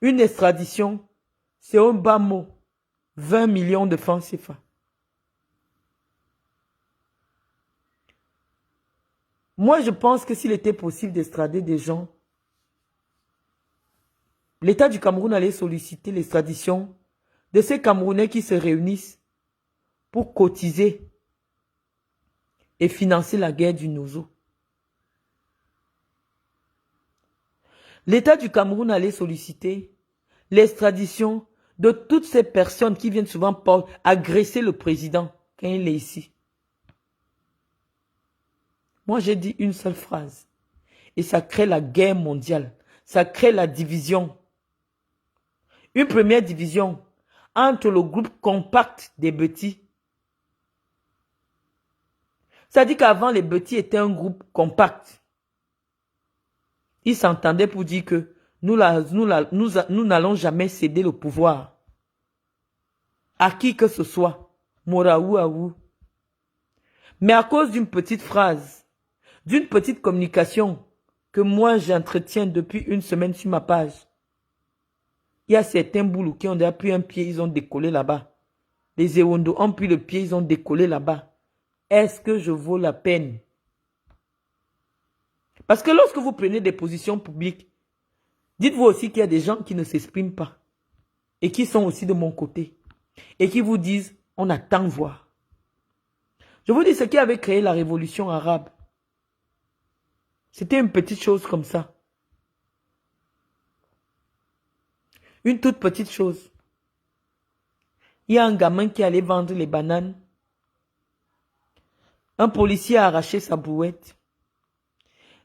Une extradition, c'est un bas mot. 20 millions de francs CFA. Moi, je pense que s'il était possible d'extrader des gens, l'État du Cameroun allait solliciter l'extradition de ces Camerounais qui se réunissent pour cotiser et financer la guerre du Nozo. L'État du Cameroun allait solliciter l'extradition de toutes ces personnes qui viennent souvent agresser le président quand il est ici. Moi, j'ai dit une seule phrase. Et ça crée la guerre mondiale. Ça crée la division. Une première division entre le groupe compact des Betty. Ça dit qu'avant, les Betty étaient un groupe compact. Ils s'entendaient pour dire que nous n'allons jamais céder le pouvoir à qui que ce soit, Moraouaou. Mais à cause d'une petite phrase, d'une petite communication que moi j'entretiens depuis une semaine sur ma page, il y a certains boulous qui ont déjà pris un pied, ils ont décollé là-bas. Les Ewondo ont pris le pied, ils ont décollé là-bas. Est-ce que je vaux la peine? Parce que lorsque vous prenez des positions publiques, dites-vous aussi qu'il y a des gens qui ne s'expriment pas et qui sont aussi de mon côté et qui vous disent, on attend voir. Je vous dis ce qui avait créé la révolution arabe. C'était une petite chose comme ça. Une toute petite chose. Il y a un gamin qui allait vendre les bananes. Un policier a arraché sa brouette.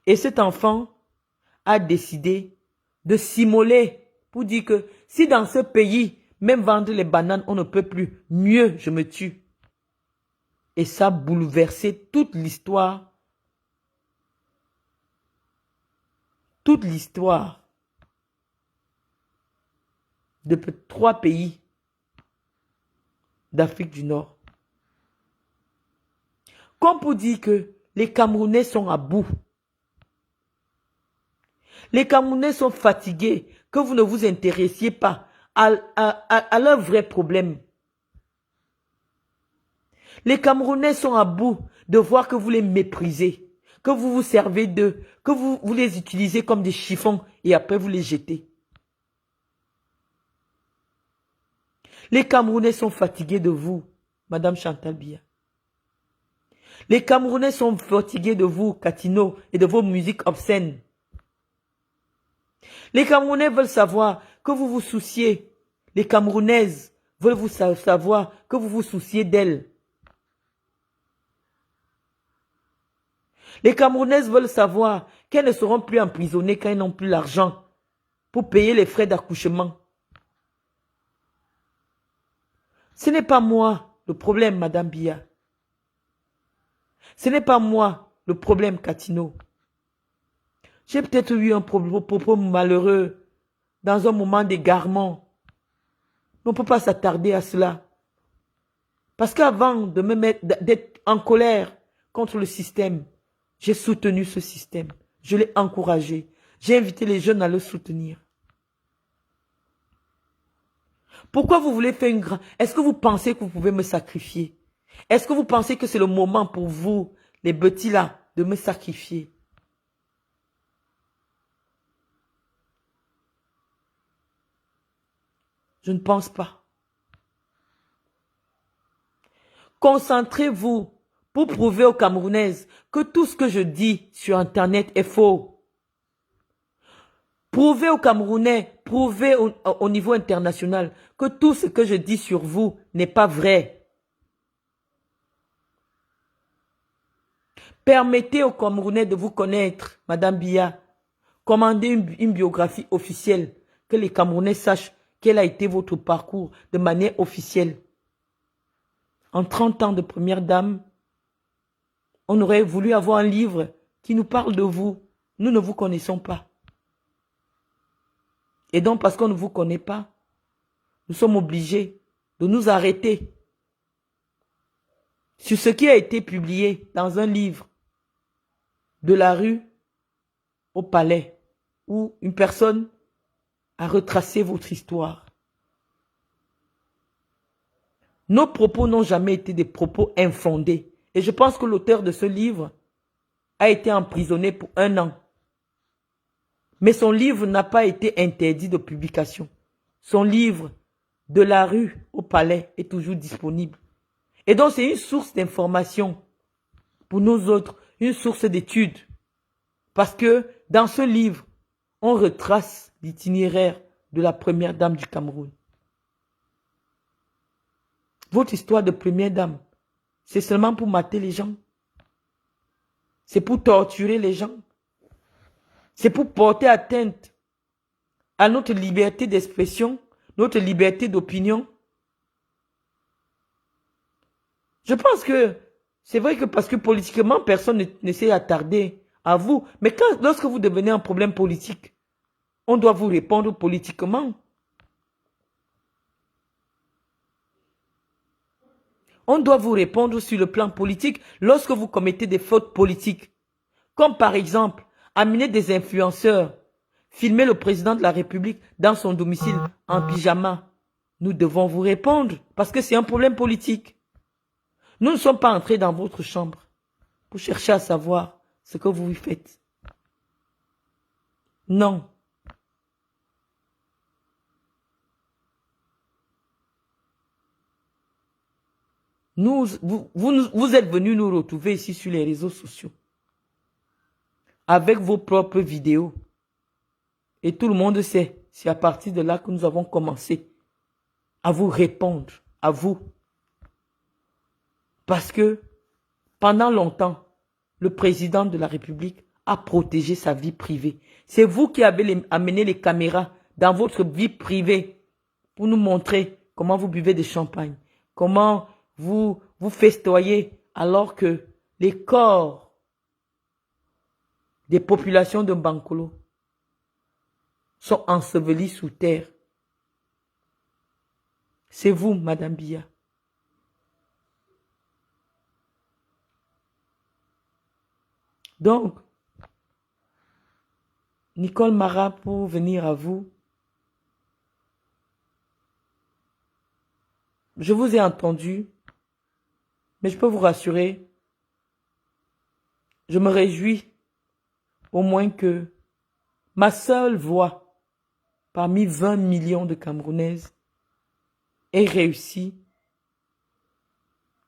Et cet enfant a décidé de s'immoler pour dire que si dans ce pays, même vendre les bananes, on ne peut plus, mieux je me tue. Et ça a bouleversé toute l'histoire. Toute l'histoire de 3 pays d'Afrique du Nord. Comme pour dire que les Camerounais sont à bout. Les Camerounais sont fatigués que vous ne vous intéressiez pas à leurs vrais problèmes. Les Camerounais sont à bout de voir que vous les méprisez, que vous vous servez d'eux, que vous les utilisez comme des chiffons et après vous les jetez. Les Camerounais sont fatigués de vous, Madame Chantal Biya. Les Camerounais sont fatigués de vous, Katino, et de vos musiques obscènes. Les Camerounais veulent savoir que vous vous souciez. Les Camerounaises veulent vous savoir que vous vous souciez d'elles. Les Camerounaises veulent savoir qu'elles ne seront plus emprisonnées quand elles n'ont plus l'argent pour payer les frais d'accouchement. Ce n'est pas moi le problème, Madame Biya. Ce n'est pas moi le problème, Katino. J'ai peut-être eu un propos malheureux dans un moment d'égarement. On ne peut pas s'attarder à cela. Parce qu'avant de me mettre, d'être en colère contre le système, j'ai soutenu ce système. Je l'ai encouragé. J'ai invité les jeunes à le soutenir. Pourquoi vous voulez faire une grande... Est-ce que vous pensez que vous pouvez me sacrifier? Est-ce que vous pensez que c'est le moment pour vous, les petits là, de me sacrifier? Je ne pense pas. Concentrez-vous pour prouver aux Camerounaises que tout ce que je dis sur Internet est faux. Prouvez aux Camerounais, prouvez au niveau international que tout ce que je dis sur vous n'est pas vrai. Permettez aux Camerounais de vous connaître, Madame Biya. Commandez une biographie officielle, que les Camerounais sachent quel a été votre parcours de manière officielle. En 30 ans de première dame, on aurait voulu avoir un livre qui nous parle de vous. Nous ne vous connaissons pas. Et donc, parce qu'on ne vous connaît pas, nous sommes obligés de nous arrêter sur ce qui a été publié dans un livre de la rue au palais, où une personne a retracé votre histoire. Nos propos n'ont jamais été des propos infondés. Et je pense que l'auteur de ce livre a été emprisonné pour 1 an. Mais son livre n'a pas été interdit de publication. Son livre, de la rue au palais, est toujours disponible. Et donc, c'est une source d'information pour nous autres, une source d'études. Parce que dans ce livre, on retrace l'itinéraire de la première dame du Cameroun. Votre histoire de première dame, c'est seulement pour mater les gens. C'est pour torturer les gens. C'est pour porter atteinte à notre liberté d'expression, notre liberté d'opinion. Je pense que c'est vrai que parce que politiquement, personne ne s'est attardé à vous. Mais lorsque vous devenez un problème politique, on doit vous répondre politiquement. On doit vous répondre sur le plan politique lorsque vous commettez des fautes politiques. Comme par exemple, amener des influenceurs, filmer le président de la République dans son domicile en pyjama. Nous devons vous répondre parce que c'est un problème politique. Nous ne sommes pas entrés dans votre chambre pour chercher à savoir ce que vous y faites. Non. Vous êtes venus nous retrouver ici sur les réseaux sociaux. Avec vos propres vidéos. Et tout le monde sait, c'est à partir de là que nous avons commencé à vous répondre, à vous. Parce que pendant longtemps, le président de la République a protégé sa vie privée. C'est vous qui avez amené les caméras dans votre vie privée pour nous montrer comment vous buvez des champagnes, comment vous festoyez alors que les corps des populations de Bankolo sont ensevelis sous terre. C'est vous, Madame Biya. Donc, Nicole Mara, pour venir à vous, je vous ai entendu, mais je peux vous rassurer, je me réjouis au moins que ma seule voix parmi 20 millions de Camerounaises ait réussi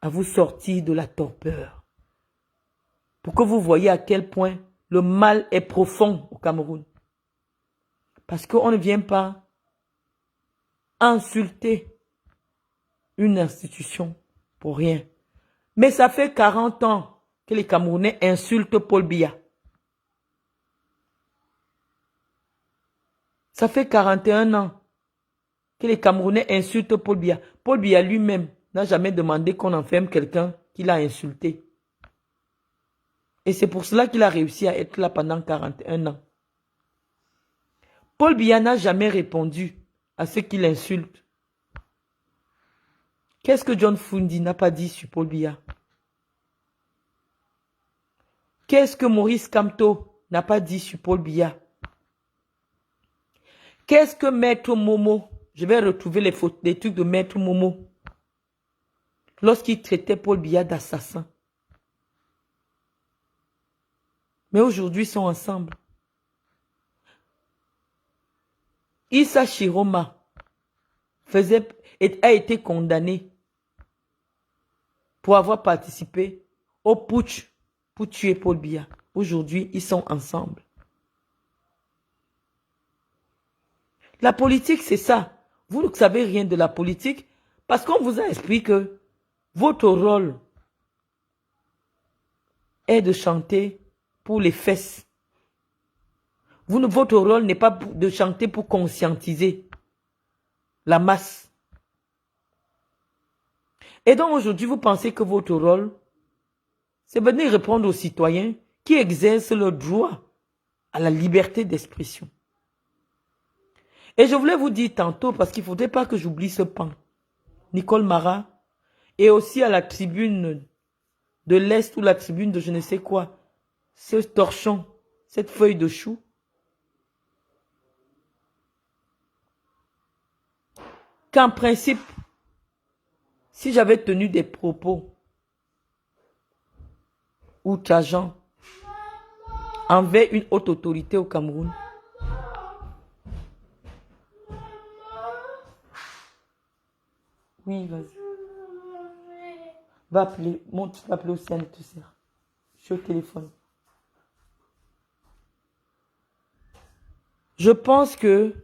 à vous sortir de la torpeur. Pour que vous voyez à quel point le mal est profond au Cameroun. Parce qu'on ne vient pas insulter une institution pour rien. Mais ça fait 40 ans que les Camerounais insultent Paul Biya. Ça fait 41 ans que les Camerounais insultent Paul Biya. Paul Biya lui-même n'a jamais demandé qu'on enferme quelqu'un qu'il a insulté. Et c'est pour cela qu'il a réussi à être là pendant 41 ans. Paul Biya n'a jamais répondu à ceux qui l'insultent. Qu'est-ce que John Fundi n'a pas dit sur Paul Biya? Qu'est-ce que Maurice Kamto n'a pas dit sur Paul Biya? Qu'est-ce que Maître Momo, je vais retrouver les trucs de Maître Momo, lorsqu'il traitait Paul Biya d'assassin. Mais aujourd'hui, ils sont ensemble. Issa Chiroma a été condamné pour avoir participé au putsch pour tuer Paul Biya. Aujourd'hui, ils sont ensemble. La politique, c'est ça. Vous ne savez rien de la politique parce qu'on vous a expliqué que votre rôle est de chanter pour les fesses. Votre rôle n'est pas de chanter pour conscientiser la masse. Et donc aujourd'hui, vous pensez que votre rôle, c'est venir répondre aux citoyens qui exercent leur droit à la liberté d'expression. Et je voulais vous dire tantôt, parce qu'il ne faudrait pas que j'oublie ce pan, Nicole Mara, et aussi à la tribune de l'Est ou la tribune de je ne sais quoi, ce torchon, cette feuille de chou, qu'en principe, si j'avais tenu des propos outrageants envers une haute autorité au Cameroun, oui, vas-y. Va appeler, monte, tu vas appeler Océane, te sert. Je suis au téléphone. Je pense que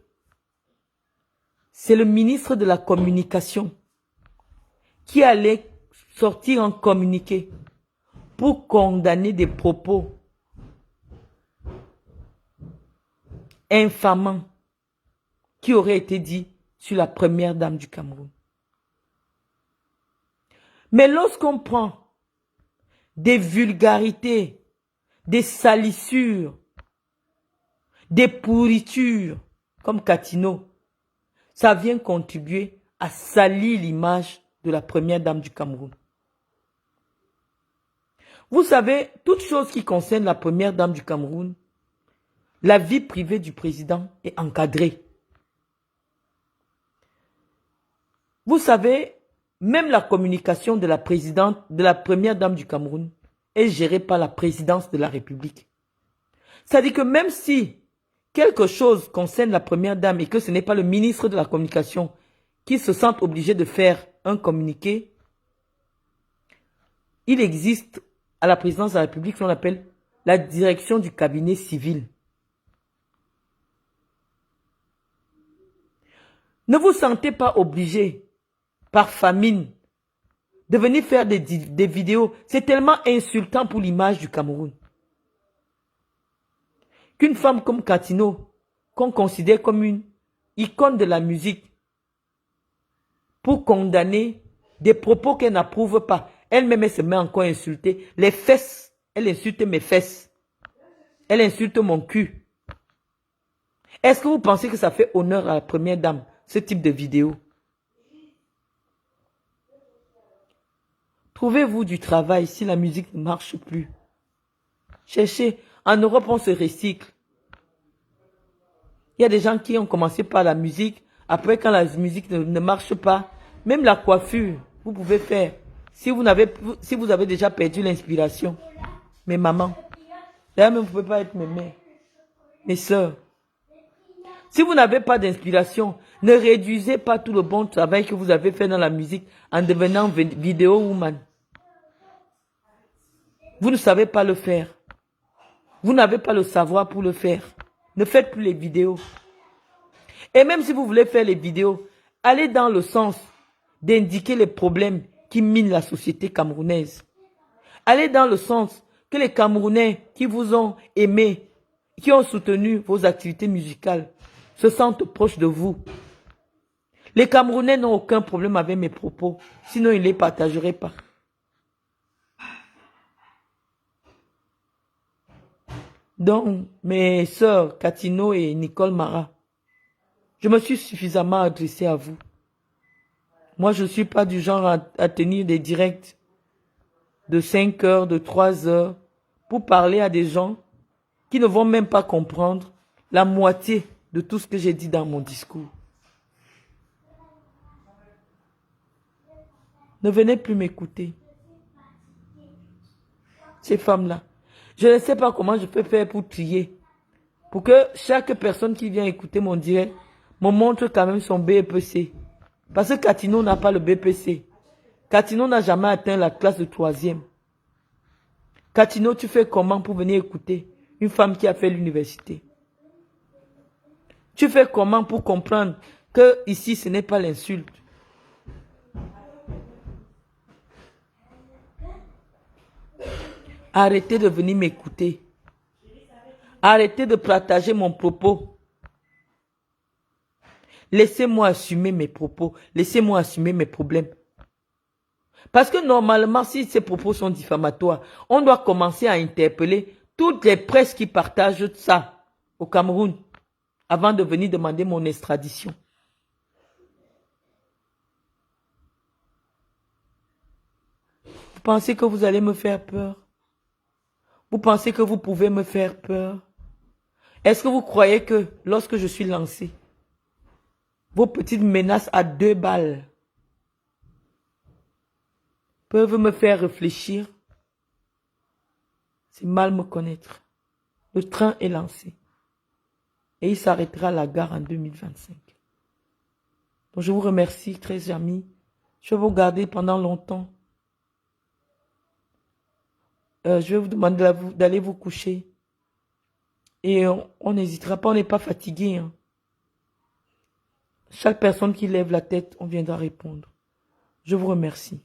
c'est le ministre de la Communication qui allait sortir un communiqué pour condamner des propos infamants qui auraient été dits sur la première dame du Cameroun. Mais lorsqu'on prend des vulgarités, des salissures, des pourritures, comme Katino, ça vient contribuer à salir l'image de la première dame du Cameroun. Vous savez, toute chose qui concerne la première dame du Cameroun, la vie privée du président est encadrée. Vous savez, même la communication de la présidente, de la première dame du Cameroun, est gérée par la présidence de la République. C'est-à-dire que même si quelque chose concerne la première dame et que ce n'est pas le ministre de la Communication qui se sent obligé de faire un communiqué, il existe à la présidence de la République ce qu'on appelle la direction du cabinet civil. Ne vous sentez pas obligé, par famine, de venir faire des vidéos. C'est tellement insultant pour l'image du Cameroun. Qu'une femme comme Katino, qu'on considère comme une icône de la musique, pour condamner des propos qu'elle n'approuve pas. Elle-même, elle se met encore à insulter. Les fesses, elle insulte mes fesses. Elle insulte mon cul. Est-ce que vous pensez que ça fait honneur à la première dame, ce type de vidéo? Trouvez-vous du travail si la musique ne marche plus. Cherchez. En Europe, on se recycle. Il y a des gens qui ont commencé par la musique. Après, quand la musique ne marche pas, même la coiffure, vous pouvez faire. Si vous avez déjà perdu l'inspiration, mes mamans, d'ailleurs même vous ne pouvez pas être mes mères, mes soeurs. Si vous n'avez pas d'inspiration, ne réduisez pas tout le bon travail que vous avez fait dans la musique en devenant vidéo woman. Vous ne savez pas le faire. Vous n'avez pas le savoir pour le faire. Ne faites plus les vidéos. Et même si vous voulez faire les vidéos, allez dans le sens d'indiquer les problèmes qui minent la société camerounaise. Allez dans le sens que les Camerounais qui vous ont aimé, qui ont soutenu vos activités musicales, se sentent proches de vous. Les Camerounais n'ont aucun problème avec mes propos, sinon ils ne les partageraient pas. Donc, mes sœurs Katino et Nicole Mara, je me suis suffisamment adressée à vous. Moi, je ne suis pas du genre à tenir des directs de 5 heures, de 3 heures, pour parler à des gens qui ne vont même pas comprendre la moitié de tout ce que j'ai dit dans mon discours. Ne venez plus m'écouter. Ces femmes-là. Je ne sais pas comment je peux faire pour trier. Pour que chaque personne qui vient écouter mon direct me montre quand même son BPC. Parce que Katino n'a pas le BPC. Katino n'a jamais atteint la classe de 3e. Katino, tu fais comment pour venir écouter une femme qui a fait l'université? Tu fais comment pour comprendre que ici ce n'est pas l'insulte? Arrêtez de venir m'écouter. Arrêtez de partager mon propos. Laissez-moi assumer mes propos. Laissez-moi assumer mes problèmes. Parce que normalement, si ces propos sont diffamatoires, on doit commencer à interpeller toutes les presses qui partagent ça au Cameroun avant de venir demander mon extradition. Vous pensez que vous allez me faire peur? Vous pensez que vous pouvez me faire peur? Est-ce que vous croyez que lorsque je suis lancé, vos petites menaces à 2 balles peuvent me faire réfléchir? C'est mal me connaître. Le train est lancé. Et il s'arrêtera à la gare en 2025. Donc je vous remercie, très amis. Je vais vous garder pendant longtemps. Je vais vous demander d'aller vous coucher. Et on n'hésitera pas, on n'est pas fatigué. Hein. Chaque personne qui lève la tête, on viendra répondre. Je vous remercie.